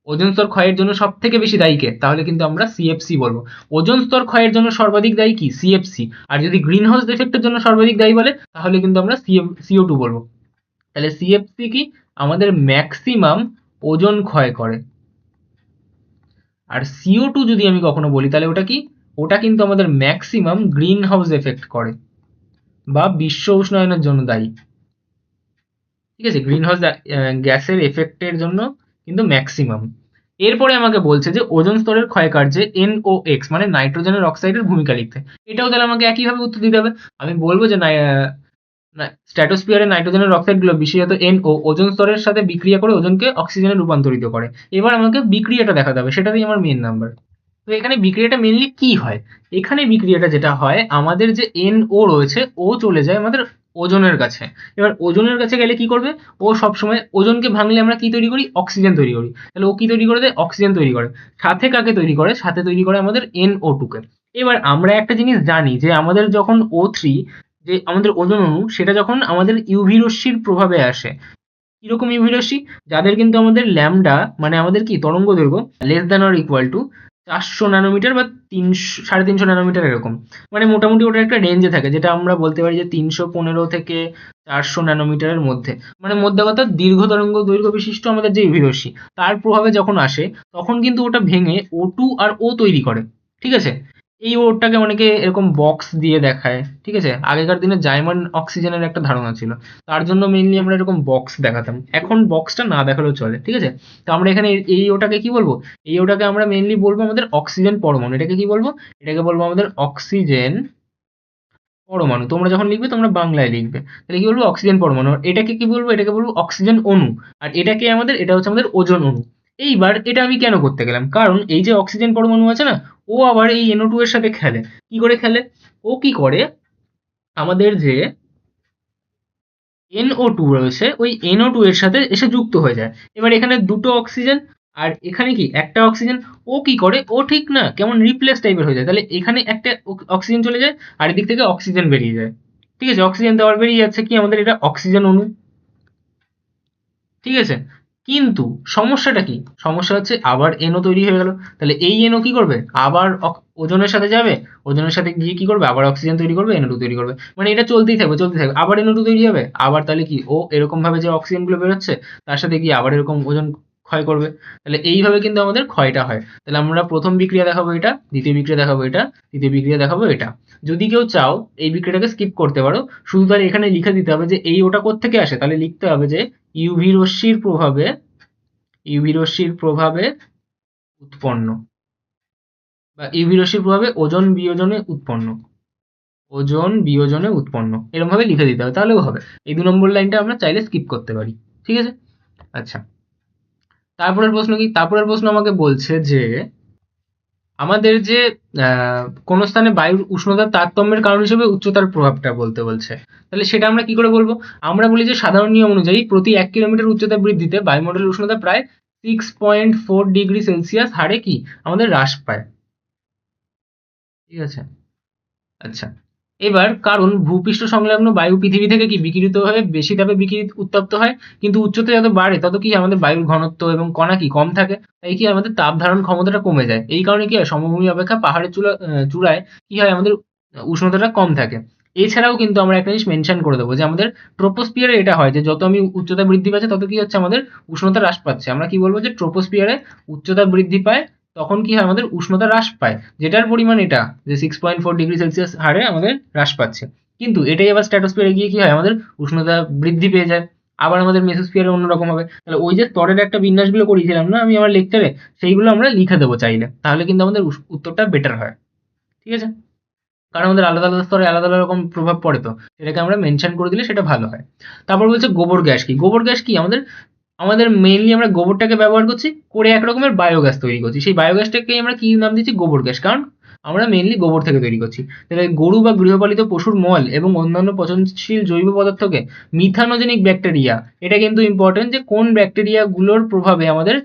ওজোন স্তর ক্ষয়ের জন্য সব থেকে বেশি দায়ী কে, তাহলে কিন্তু আমরা সিএফসি বলবো। ওজোন স্তর ক্ষয়ের জন্য সর্বাধিক দায়ী কি, সিএফসি। আর যদি গ্রিন হাউস এফেক্টের জন্য সর্বাধিক দায়ী বলে, তাহলে কিন্তু আমরা CO2 বলবো। তাহলে সিএফসি কি, আমাদের ম্যাক্সিমাম ওজোন ক্ষয় করে। আর CO2 যদি আমি কখনো বলি, তাহলে ওটা কি, ওটা কিন্তু আমাদের ম্যাক্সিমাম গ্রিন হাউস এফেক্ট করে বা বিশ্ব উষ্ণায়নের জন্য দায়ী। ঠিক আছে? গ্রিন হাউস গ্যাসের এফেক্টের জন্য কিন্তু ম্যাক্সিমাম। এরপরে আমাকে বলছে যে ওজোন স্তরের ক্ষয়কার্যে NOx মানে নাইট্রোজেনের অক্সাইডের ভূমিকা লিখতে। এটাও তাহলে আমাকে একইভাবে উত্তর দিতে হবে। আমি বলবো যে স্ট্র্যাটোস্ফিয়ারে নাইট্রোজেনের অক্সাইডগুলো বিশেষত NO ওজোন স্তরের সাথে বিক্রিয়া করে ওজনকে অক্সিজেনে রূপান্তরিত করে। এবার আমাকে বিক্রিয়াটা দেখাতে হবে, সেটাতেই আমার মেন নাম্বার। তো এখানে বিক্রিয়াটা মেনলি কি হয়, এখানে বিক্রিয়াটা যেটা হয়, আমাদের যে NO রয়েছে, ও চলে যায় আমাদের ওজনের কাছে। এবার ওজনের কাছে গেলে কি করবে, ও সবসময় ওজনকে ভাঙলে আমরা কি তৈরি করি, অক্সিজেন তৈরি করি। তাহলে ও কি তৈরি করে দেয়, অক্সিজেন তৈরি করে। সাথে কাকে তৈরি করে, সাথে তৈরি করে আমাদের NO2 কে। এবার আমরা একটা জিনিস জানি যে আমাদের যখন O3, যে আমাদের ওজোন অণু, সেটা যখন আমাদের ইউভি রশ্মির প্রভাবে আসে। কিরকম ইউভি রশ্মি, যাদের কিন্তু আমাদের ল্যামডা মানে আমাদের কি তরঙ্গ দৈর্ঘ্য less than or equal to 400 nanometre বা 300 350 ন্যানোমিটার এরকম। মানে মোটামুটি ওটা একটা রেঞ্জে থাকে, যেটা আমরা বলতে পারি যে 315 থেকে 400 ন্যানোমিটারের মধ্যে। মানে মধ্যে কথা, দীর্ঘ তরঙ্গ দৈর্ঘ্য বিশিষ্ট আমাদের যে ইউভি রশ্মি, তার প্রভাবে যখন আসে, তখন কিন্তু ওটা ভেঙে O2 আর O তৈরি করে। ঠিক আছে? এই ওটাকে অনেকে এরকম বক্স দিয়ে দেখায়। ঠিক আছে? আগেকার দিনে জাইমন অক্সিজেনের একটা ধারণা ছিল, তার জন্য মেইনলি আমরা এরকম বক্স দেখাতাম। এখন বক্সটা না দেখালেও চলে। ঠিক আছে? তো আমরা এখানে এই ওটাকে কি বলবো, এই ওটাকে আমরা মেইনলি বলবো আমাদের অক্সিজেন পরমাণু। এটাকে কি বলবো, এটাকে বলবো আমাদের অক্সিজেন পরমাণু। তোমরা যখন লিখবে তোমরা বাংলায় লিখবে। তাহলে কি বলবো, অক্সিজেন পরমাণু। আর এটাকে কি বলবো, এটাকে বলবো অক্সিজেন অণু। আর এটাকে আমাদের, এটা হচ্ছে আমাদের ওজোন অণু। এইবার এটা আমি কেন করতে গেলাম, কারণ এই যে অক্সিজেন পরমাণু আছে না, ও আবার এই NO2 এর সাথে খেলে। কি করে খেলে, ও কি করে, আমাদের যে NO2 রয়েছে, ওই NO2 এর সাথে এসে যুক্ত হয়ে যায়। এবার এখানে দুটো অক্সিজেন, আর এখানে কি একটা অক্সিজেন। ও কি করে, ও ঠিক না কেমন রিপ্লেস টাইপের হয়ে যায়। তাহলে এখানে একটা অক্সিজেন চলে যায়, আর এদিক থেকে অক্সিজেন বেরিয়ে যায়। ঠিক আছে? অক্সিজেন তো আবার বেরিয়ে যাচ্ছে, কি আমাদের এটা অক্সিজেন অণু। ঠিক আছে? কিন্তু সমস্যাটা কি, সমস্যা হচ্ছে আবার NO তৈরি হয়ে গেল। তাহলে এই NO কি করবে, আবার ওজনের সাথে যাবে, ওজনের সাথে গিয়ে কি করবে, আবার অক্সিজেন তৈরি করবে, NO2 তৈরি করবে। মানে এটা চলতেই থাকবে, চলতেই থাকবে। আবার NO2 তৈরি হবে, আবার তাহলে কি ও এরকম ভাবে যে অক্সিজেন গুলো বেরোচ্ছে, তার সাথে গিয়ে আবার এরকম ওজন ক্ষয় করবে। তাহলে এইভাবে কিন্তু আমাদের ক্ষয়টা হয়। তাহলে আমরা প্রথম বিক্রিয়া দেখাবো এটা, দ্বিতীয় বিক্রিয়া দেখাবো এটা, তৃতীয় বিক্রিয়া দেখাবো এটা। যদি কেউ চাও এই বিক্রিয়াটাকে স্কিপ করতে পারো, শুধু তার এখানে লিখে দিতে হবে যে এই ওটা কোত্থেকে আসে। তাহলে লিখতে হবে যে ইউভি রশ্মির প্রভাবে, ইউভি রশ্মির প্রভাবে উৎপন্ন, বা ইউভি রশ্মির প্রভাবে ওজোন বিয়োজনে উৎপন্ন, ওজোন বিয়োজনে উৎপন্ন, এরকম ভাবে লিখে দিতে হবে, তাহলেও হবে। এই 2 নম্বর লাইনটা আমরা চাইলে স্কিপ করতে পারি। ঠিক আছে? আচ্ছা, তারপরের প্রশ্ন কি, তারপরের প্রশ্ন আমাকে বলছে যে আমাদের যে কোনো স্থানে বায়ুর উষ্ণতার তারতম্যের কারণ হিসেবে উচ্চতার প্রভাবটা বলতে বলছে। তাহলে সেটা আমরা কি করে বলবো, আমরা বলি যে সাধারণ নিয়ম অনুযায়ী প্রতি 1 কিলোমিটার উচ্চতা বৃদ্ধিতে বায়ুমণ্ডলের উষ্ণতা প্রায় 6.4 ডিগ্রি সেলসিয়াস হারে কি আমাদের হ্রাস পায়। ঠিক আছে? আচ্ছা, এবার কারণ ভূপৃষ্ঠ সংলগ্ন বায়ু পৃথিবী থেকে কি বিকিরিত হয়ে বেশি তাপে উত্তপ্ত হয়, কিন্তু উচ্চতা যত বাড়ে তত কি আমাদের বায়ুর ঘনত্ব এবং কণা কি কম থাকে, তাই কি আমাদের তাপ ধারণ ক্ষমতাটা কমে যায়। এই কারণে কি হয়, সমভূমি অপেক্ষা পাহাড়ের চূড়ায় কি হয়, আমাদের উষ্ণতাটা কম থাকে। এছাড়াও কিন্তু আমরা একটা জিনিস মেনশন করে দেবো যে আমাদের ট্রোপোস্ফিয়ারে এটা হয় যে যত আমি উচ্চতা বৃদ্ধি পাচ্ছে তত কি হচ্ছে, আমাদের উষ্ণতা হ্রাস পাচ্ছে। আমরা কি বলবো, যে ট্রোপোস্ফিয়ারে উচ্চতা বৃদ্ধি পায় তখন কি হয়, আমাদের উষ্ণতা হ্রাস পায়, যেটার পরিমাণ এটা যে 6.4 ডিগ্রি সেলসিয়াস হারে আমাদের হ্রাস পাচ্ছে। কিন্তু এটাই আবার স্ট্র্যাটোস্ফিয়ারে গিয়ে কি হয়, আমাদের উষ্ণতা বৃদ্ধি পেয়ে যায়। আবার আমাদের মেসোস্ফিয়ারে অন্যরকম হবে। তাহলে ওই যে স্তরের একটা বিন্যাসগুলো করিয়েছিলাম না আমি আমার লেকচারে, সেইগুলো আমরা লিখে দেবো চাইলে, তাহলে কিন্তু আমাদের উত্তরটা বেটার হয়। ঠিক আছে, কারণ আমাদের আলাদা আলাদা স্তরে আলাদা আলাদা রকম প্রভাব পড়ে, তো সেটাকে আমরা মেনশন করে দিলে সেটা ভালো হয়। তারপর বলছে গোবর গ্যাস কি। গোবর গ্যাস কি, আমাদের আমাদের মেইনলি আমরা গোবরটাকে ব্যবহার করছি করে এক রকমের বায়োগ্যাস তৈরি করছি। সেই বায়োগ্যাসটাকে আমরা কি নাম দিচ্ছি, গোবর গ্যাস, কারণ আমরা মেইনলি গোবর থেকে তৈরি করছি। তাহলে গরু বা গৃহপালিত পশুর মল এবং অন্যান্য পচনশীল জৈব পদার্থকে মিথানোজেনিক ব্যাকটেরিয়া, এটা কিন্তু ইম্পর্টেন্ট যে কোন ব্যাকটেরিয়া গুলোর প্রভাবে আমাদের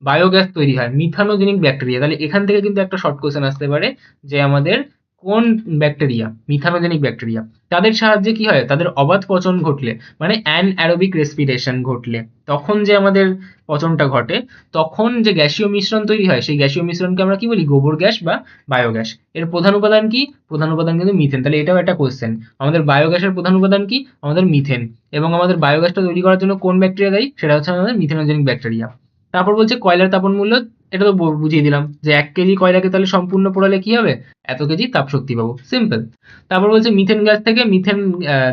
বায়োগ্যাস তৈরি হয়, মিথানোজেনিক ব্যাকটেরিয়া। তাহলে এখান থেকে কিন্তু একটা শর্ট কোশ্চেন আসতে পারে যে আমাদের কোন ব্যাকটেরিয়া, মিথানোজেনিক ব্যাকটেরিয়া, তাদের সাহায্যে কি হয়, তাদের অবাধ পচন ঘটলে মানে অ্যানঅ্যারোবিক রেসপিরেশন ঘটলে তখন যে আমাদের পচনটা ঘটে, তখন যে গ্যাসীয় মিশ্রণ তৈরি হয়, সেই গ্যাসীয় মিশ্রণকে আমরা কি বলি, গোবর গ্যাস বা বায়োগ্যাস। এর প্রধান উপাদান কি, প্রধান উপাদান কিন্তু মিথেন। তাহলে এটাও একটা কোশ্চেন, আমাদের বায়োগ্যাসের প্রধান উপাদান কি, আমাদের মিথেন। এবং আমাদের বায়োগ্যাসটা তৈরি করার জন্য কোন ব্যাকটেরিয়া দায়ী, সেটা হচ্ছে আমাদের মিথেনোজেনিক ব্যাকটেরিয়া। তারপর বলছে কয়লার তাপন মূল্য, এটা তো বুঝিয়ে দিলাম যে 1 কেজি কয়লাকে তাহলে সম্পূর্ণ পোড়ালে কি হবে, এত কেজি তাপ শক্তি পাবো, সিম্পল। তারপর বলছে মিথেন গ্যাস থেকে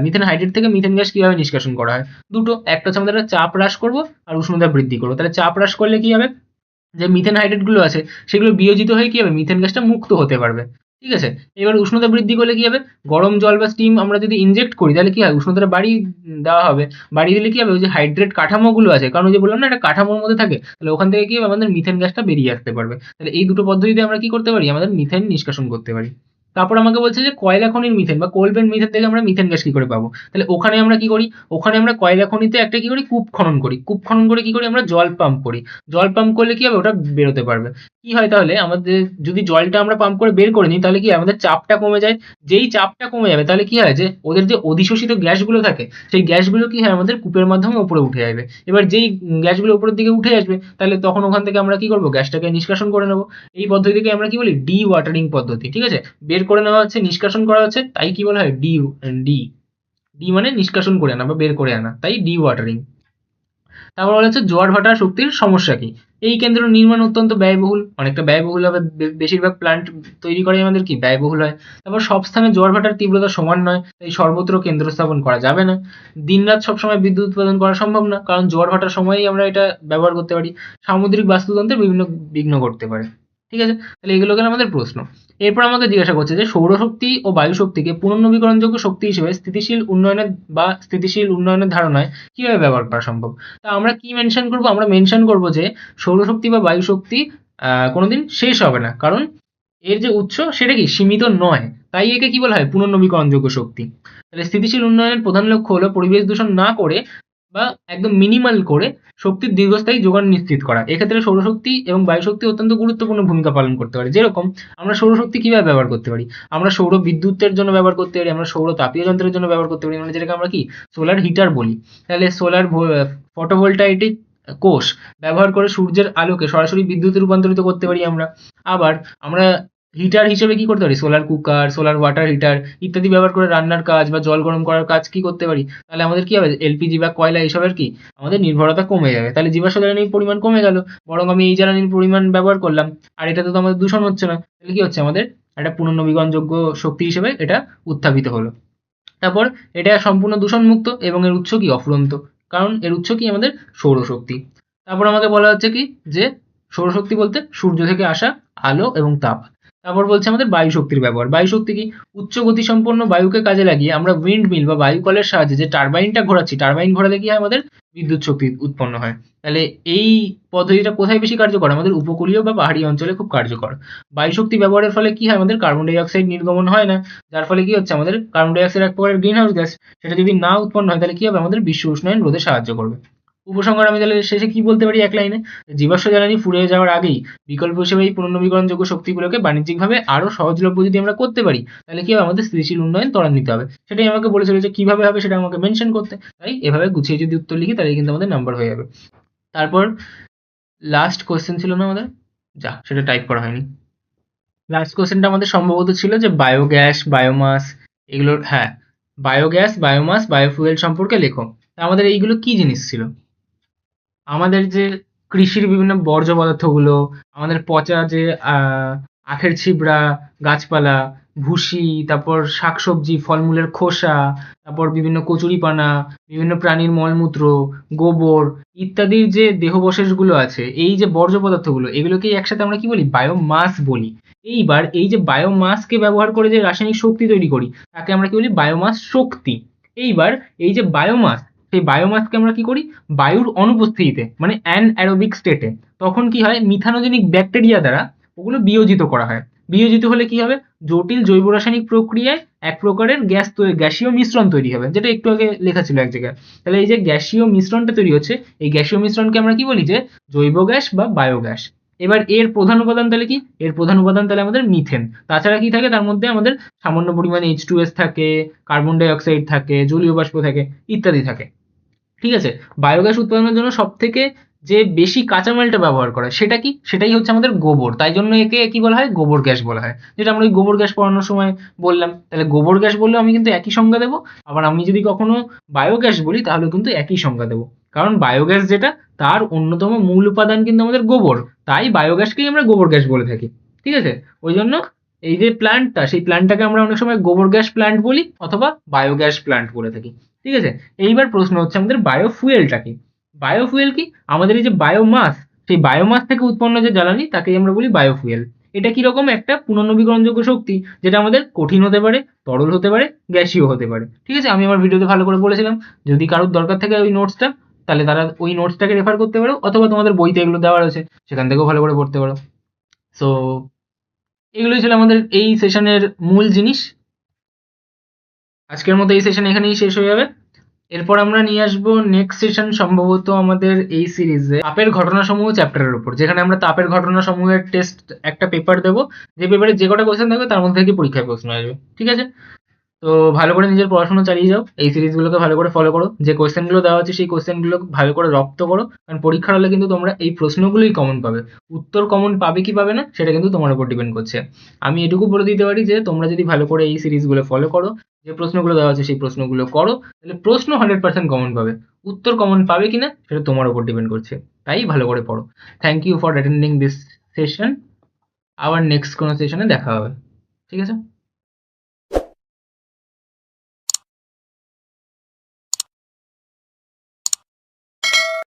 মিথেন হাইড্রেট থেকে মিথেন গ্যাস কিভাবে নিষ্কাশন করা হয়। দুটো, একটা হচ্ছে আমাদের চাপ হ্রাস করবো আর উষ্ণতা বৃদ্ধি করবো। তাহলে চাপ হ্রাস করলে কি হবে, যে মিথেন হাইড্রেট গুলো আছে সেগুলো বিয়োজিত হয়ে কি হবে, মিথেন গ্যাসটা মুক্ত হতে পারবে। ঠিক আছে, এবার উষ্ণতা বৃদ্ধি করলে কি হবে, গরম জল বা স্টিম আমরা যদি ইনজেক্ট করি তাহলে কি হয়, উষ্ণতাটা বাড়িয়ে দেওয়া হবে। বাড়িয়ে দিলে কি হবে, ওই যে হাইড্রেট কাঠামোগুলো আছে, কারণ ওই যে বললাম না এটা কাঠামোর মধ্যে থাকে, তাহলে ওখান থেকে কি হবে, আমাদের মিথেন গ্যাসটা বেরিয়ে আসতে পারবে। তাহলে এই দুটো পদ্ধতিতে আমরা কি করতে পারি, আমাদের মিথেন নিষ্কাশন করতে পারি। তারপর আমাকে বলছে যে কয়লা খনির মিথেন বা কোল বেন্ট মিথেন থেকে আমরা মিথেন গ্যাস কি করে পাবো। তাহলে ওখানে আমরা কি করি, ওখানে আমরা কয়লা খনিতে একটা কি করি, কূপ খনন করি। কূপ খনন করে কি করি, আমরা জল পাম্প করি। জল পাম্প করলে কি হবে, ওটা বেরোতে পারবে। কি হয় তাহলে, আমাদের যদি জলটা আমরা পাম্প করে বের করে নিই তাহলে কি হয়, আমাদের চাপটা কমে যায়। যেই চাপটা কমে যাবে তাহলে কি হয়, যে ওদের যে অধিশোষিত গ্যাসগুলো থাকে সেই গ্যাসগুলো কি হয়, আমাদের কূপের মাধ্যমে উপরে উঠে যাবে। এবার যেই গ্যাসগুলো উপরের দিকে উঠে আসবে তাহলে তখন ওখান থেকে আমরা কি করবো, গ্যাসটাকে নিষ্কাশন করে নেবো। এই পদ্ধতিকে আমরা কি বলি, ডি ওয়াটারিং পদ্ধতি। ঠিক আছে, বের করে নেওয়া হচ্ছে, নিষ্কাশন করা হচ্ছে, তাই কি বলা হয়, ডি। ডি ডি মানে নিষ্কাশন করে আনা বা বের করে আনা, তাই ডি ওয়াটারিং। তারপর বলা হচ্ছে জোয়ার ভাটা শক্তির সমস্যা কি। এই কেন্দ্র নির্মাণ অত্যন্ত ব্যয়বহুল, অনেকটা ব্যয়বহুল হবে, বেশিরভাগ প্ল্যান্ট তৈরি করাই আমাদের কি ব্যয়বহুল হয়। তারপর সব স্থানে জোয়ার ভাটার তীব্রতা সমান নয়, তাই সর্বত্র কেন্দ্র স্থাপন করা যাবে না। দিনরাত সবসময় বিদ্যুৎ উৎপাদন করা সম্ভব না, কারণ জোয়ার ভাটার সময়ই আমরা এটা ব্যবহার করতে পারি। সামুদ্রিক বাস্তুতন্ত্রে বিভিন্ন বিঘ্ন ঘটতে পারে। ঠিক আছে, তাহলে এগুলো গেল আমাদের প্রশ্ন। এরপর আমাকে জিজ্ঞাসা করছে যে সৌরশক্তি ও বায়ু শক্তিকে পুনর্নবীকরণযোগ্য শক্তি হিসেবে স্থিতিশীল উন্নয়নের ধারণায় কিভাবে ব্যবহার করা সম্ভব। তা আমরা কি মেনশন করব, আমরা মেনশন করব যে সৌরশক্তি বা বায়ু শক্তি কোনোদিন শেষ হবে না, কারণ এর যে উৎস সেটা কি সীমিত নয়, তাই একে কি বলা হয়, পুনর্নবীকরণযোগ্য শক্তি। তাহলে স্থিতিশীল উন্নয়নের প্রধান লক্ষ্য হলো পরিবেশ দূষণ না করে বা একদম মিনিমাল করে শক্তির দীর্ঘস্থায়ী যোগান নিশ্চিত করা। এক্ষেত্রে সৌরশক্তি এবং বায়ু শক্তি অত্যন্ত গুরুত্বপূর্ণ ভূমিকা পালন করতে পারে। যেরকম আমরা সৌরশক্তি কিভাবে ব্যবহার করতে পারি, আমরা সৌর বিদ্যুতের জন্য ব্যবহার করতে পারি, আমরা সৌর তাপীয় যন্ত্রের জন্য ব্যবহার করতে পারি, মানে যেটাকে আমরা কি সোলার হিটার বলি। তাহলে সোলার ফটোভোল্টাইক কোষ ব্যবহার করে সূর্যের আলোকে সরাসরি বিদ্যুতে রূপান্তরিত করতে পারি আমরা। আবার আমরা হিটার হিসেবে কি করতে পারি, solar cooker, solar water heater ইত্যাদি ব্যবহার করে রান্নার কাজ বা জল গরম করার কাজ কি করতে পারি। তাহলে আমাদের কি হবে, এলপিজি বা কয়লা এইসবের কি আমাদের নির্ভরতা কমে যাবে। তাহলে জীবাশ্ম জ্বালানির পরিমাণ কমে গেল, বরং আমি এই জ্বালানির পরিমাণ ব্যবহার করলাম, আর এটাতে তো আমাদের দূষণ হচ্ছে না। তাহলে কি হচ্ছে, আমাদের একটা পুনর্নবীকরণযোগ্য শক্তি হিসেবে এটা উত্থাপিত হলো। তারপর এটা সম্পূর্ণ দূষণমুক্ত এবং এর উৎস কি অফুরন্ত, কারণ এর উৎস কি আমাদের সৌরশক্তি। তারপর আমাকে বলা হচ্ছে কি, যে সৌরশক্তি বলতে সূর্য থেকে আসা আলো এবং তাপ। তারপর বলছে আমাদের বায়ু শক্তির ব্যবহার। বায়ু শক্তি কি, উচ্চ গতিসম্পন্ন বায়ুকে কাজে লাগিয়ে আমরা উইন্ড মিল বা বায়ু কলের সাহায্যে যে টারবাইনটা ঘোরাচ্ছি, টারবাইন ঘোরালে কি হয়, আমাদের বিদ্যুৎ শক্তি উৎপন্ন হয়। তাহলে এই পদ্ধতিটা কোথায় বেশি কার্যকর, আমাদের উপকূলীয় বা পাহাড়ি অঞ্চলে খুব কার্যকর। বায়ু শক্তি ব্যবহারের ফলে কি হয়, আমাদের কার্বন ডাই অক্সাইড নির্গমন হয় না, যার ফলে কি হচ্ছে, আমাদের কার্বন ডাই অক্সাইড এক প্রকারের গ্রিন হাউস গ্যাস, সেটা যদি না উৎপন্ন হয় তাহলে কি হবে, আমাদের বিশ্ব উষ্ণায়ন রোধে সাহায্য করবে। উপসংহার আমি তাহলে শেষে কি বলতে পারি এক লাইনে? জীবাশ্ম জ্বালানি ফুরিয়ে যাওয়ার আগেই বিকল্প হিসেবে এই পুনর্নবীকরণযোগ্য শক্তিগুলোকে বাণিজ্যিকভাবে আরো সহজলভ্য যদি আমরা করতে পারি, তাহলে কি হবে, আমাদের স্থিতিশীল উন্নয়ন ত্বরান্বিত হবে। সেটাই আমাকে বলেছিল যে কিভাবে হবে সেটা আমাকে মেনশন করতে। তাই এভাবে গুছিয়ে যদি উত্তর লিখি তাহলে কিন্তু আমাদের নাম্বার হয়ে যাবে। তারপর লাস্ট কোয়েশ্চেন ছিল না আমাদের, যা সেটা টাইপ করা হয়নি। লাস্ট কোয়েশ্চেনটা আমাদের সম্ভবত ছিল যে বায়োগ্যাস, বায়োমাস, এগুলোর, হ্যাঁ, বায়োগ্যাস, বায়োমাস, বায়োফুয়েল সম্পর্কে লেখো। তা আমাদের এইগুলো কি জিনিস ছিল? আমাদের যে কৃষির বিভিন্ন বর্জ্য পদার্থগুলো, আমাদের পচা যে আখের ছিবড়া, গাছপালা, ভুসি, তারপর শাকসবজি, ফলমূলের খোসা, তারপর বিভিন্ন কচুরিপানা, বিভিন্ন প্রাণীর মলমূত্র, গোবর ইত্যাদির যে দেহাবশেষগুলো আছে, এই যে বর্জ্য পদার্থগুলো, এগুলোকেই একসাথে আমরা কি বলি? বায়োমাস বলি। এইবার এই যে বায়োমাসকে ব্যবহার করে যে রাসায়নিক শক্তি তৈরি করি, তাকে আমরা কি বলি? বায়োমাস শক্তি। এইবার এই যে বায়োমাস, সেই বায়োমাসকে আমরা কি করি? বায়ুর অনুপস্থিতিতে, মানে অ্যানঅ্যারোবিক স্টেটে, তখন কি হয়? মিথানোজেনিক ব্যাকটেরিয়া দ্বারা ওগুলো বিয়োজিত করা হয়। বিয়োজিত হলে কি হবে? জটিল জৈব রাসায়নিক প্রক্রিয়ায় এক প্রকারের গ্যাসীয় মিশ্রণ তৈরি হবে, যেটা একটু আগে লেখা ছিল এক জায়গায়। তাহলে এই যে গ্যাসীয় মিশ্রণটা তৈরি হচ্ছে, এই গ্যাসীয় মিশ্রণকে আমরা কি বলি? যে জৈব গ্যাস বা বায়োগ্যাস। এবার এর প্রধান উপাদান তাহলে কি? এর প্রধান উপাদান তাহলে আমাদের মিথেন। তাছাড়া কি থাকে? তার মধ্যে আমাদের সামান্য পরিমাণে H2S থাকে, কার্বন ডাই অক্সাইড থাকে, জলীয় বাষ্প থাকে, ইত্যাদি থাকে। ঠিক আছে? বায়োগ্যাস উৎপাদনের জন্য সবথেকে যে বেশি কাঁচামালটা ব্যবহার করা হয় সেটা কি? সেটাই হচ্ছে আমাদের গোবর। তাই জন্য একে কি বলা হয়? গোবর গ্যাস বলা হয়। যেটা আমরা ওই গোবর গ্যাস পড়ানোর সময় বললাম। তাহলে গোবর গ্যাস বললেও আমি কিন্তু একই সংজ্ঞা দেবো। আবার আমি যদি কখনো বায়োগ্যাস বলি তাহলেও কিন্তু একই সংজ্ঞা দেবো। কারণ বায়োগ্যাস যেটা, তার অন্যতম মূল উপাদান কিন্তু আমাদের গোবর। তাই বায়োগ্যাসকেই আমরা গোবর গ্যাস বলে থাকি। ঠিক আছে? ওই জন্য এই যে প্ল্যান্টটা, সেই প্ল্যান্টটাকে আমরা অনেক সময় গোবর গ্যাস প্ল্যান্ট বলি অথবা বায়োগ্যাস প্ল্যান্ট বলে থাকি। ঠিক আছে? এইবার প্রশ্ন হচ্ছে আমাদের বায়োফুয়েলটা কি? বায়োফুয়েল কি? আমাদের এই যে বায়োমাস, সেই বায়োমাস থেকে উৎপন্ন যে জ্বালানি তাকেই আমরা বলি বায়োফুয়েল। এটা কিরকম? একটা পুনর্নবীকরণযোগ্য শক্তি, যেটা আমাদের কঠিন হতে পারে, তরল হতে পারে, গ্যাসীয় হতে পারে। ঠিক আছে? আমি আমার ভিডিওতে ভালো করে বলেছিলাম। যদি কারোর দরকার থাকে ওই নোটসটা, তাহলে তারা ওই নোটসটাকে রেফার করতে পারো, অথবা তোমাদের বইতে এগুলো দেওয়া রয়েছে, সেখান থেকেও ভালো করে পড়তে পারো। সো এগুলোই ছিল আমাদের এই সেশনের মূল জিনিস। আজকের মতো এই সেশন এখানেই শেষ হয়ে যাবে। এরপর আমরা নিয়ে আসবো নেক্সট সেশন, সম্ভবত আমাদের এই সিরিজে তাপের ঘটনাসমূহ চ্যাপ্টারের উপর, যেখানে আমরা তাপের ঘটনাসমূহের টেস্ট একটা পেপার দেবো। যে পেপারে যে কটা কোয়েশ্চেন থাকবে তার মধ্যে থেকে পরীক্ষায় প্রশ্ন আসবে। ঠিক আছে? তো ভালো করে নিজের পড়াশোনা চালিয়ে যাও, এই সিরিজগুলোকে ভালো করে ফলো করো, যে কোয়েশ্চেনগুলো দেওয়া হচ্ছে সেই কোয়েশ্চেনগুলো ভালো করে রপ্ত করো, কারণ পরীক্ষার হলে কিন্তু তোমরা এই প্রশ্নগুলোই কমন পাবে। উত্তর কমন পাবে কি পাবে না সেটা কিন্তু তোমার উপর ডিপেন্ড করছে। আমি এটুকু বলে দিতে পারি যে তোমরা যদি ভালো করে এই সিরিজগুলো ফলো করো, যে প্রশ্নগুলো দেওয়া আছে সেই প্রশ্নগুলো করো, তাহলে প্রশ্ন 100% কমন পাবে। উত্তর কমন পাবে কিনা সেটা তোমার উপর ডিপেন্ড করছে। তাই ভালো করে পড়ো। Thank you for attending this session. আবার নেক্সট কোনো সেশনে দেখা হবে। ঠিক আছে?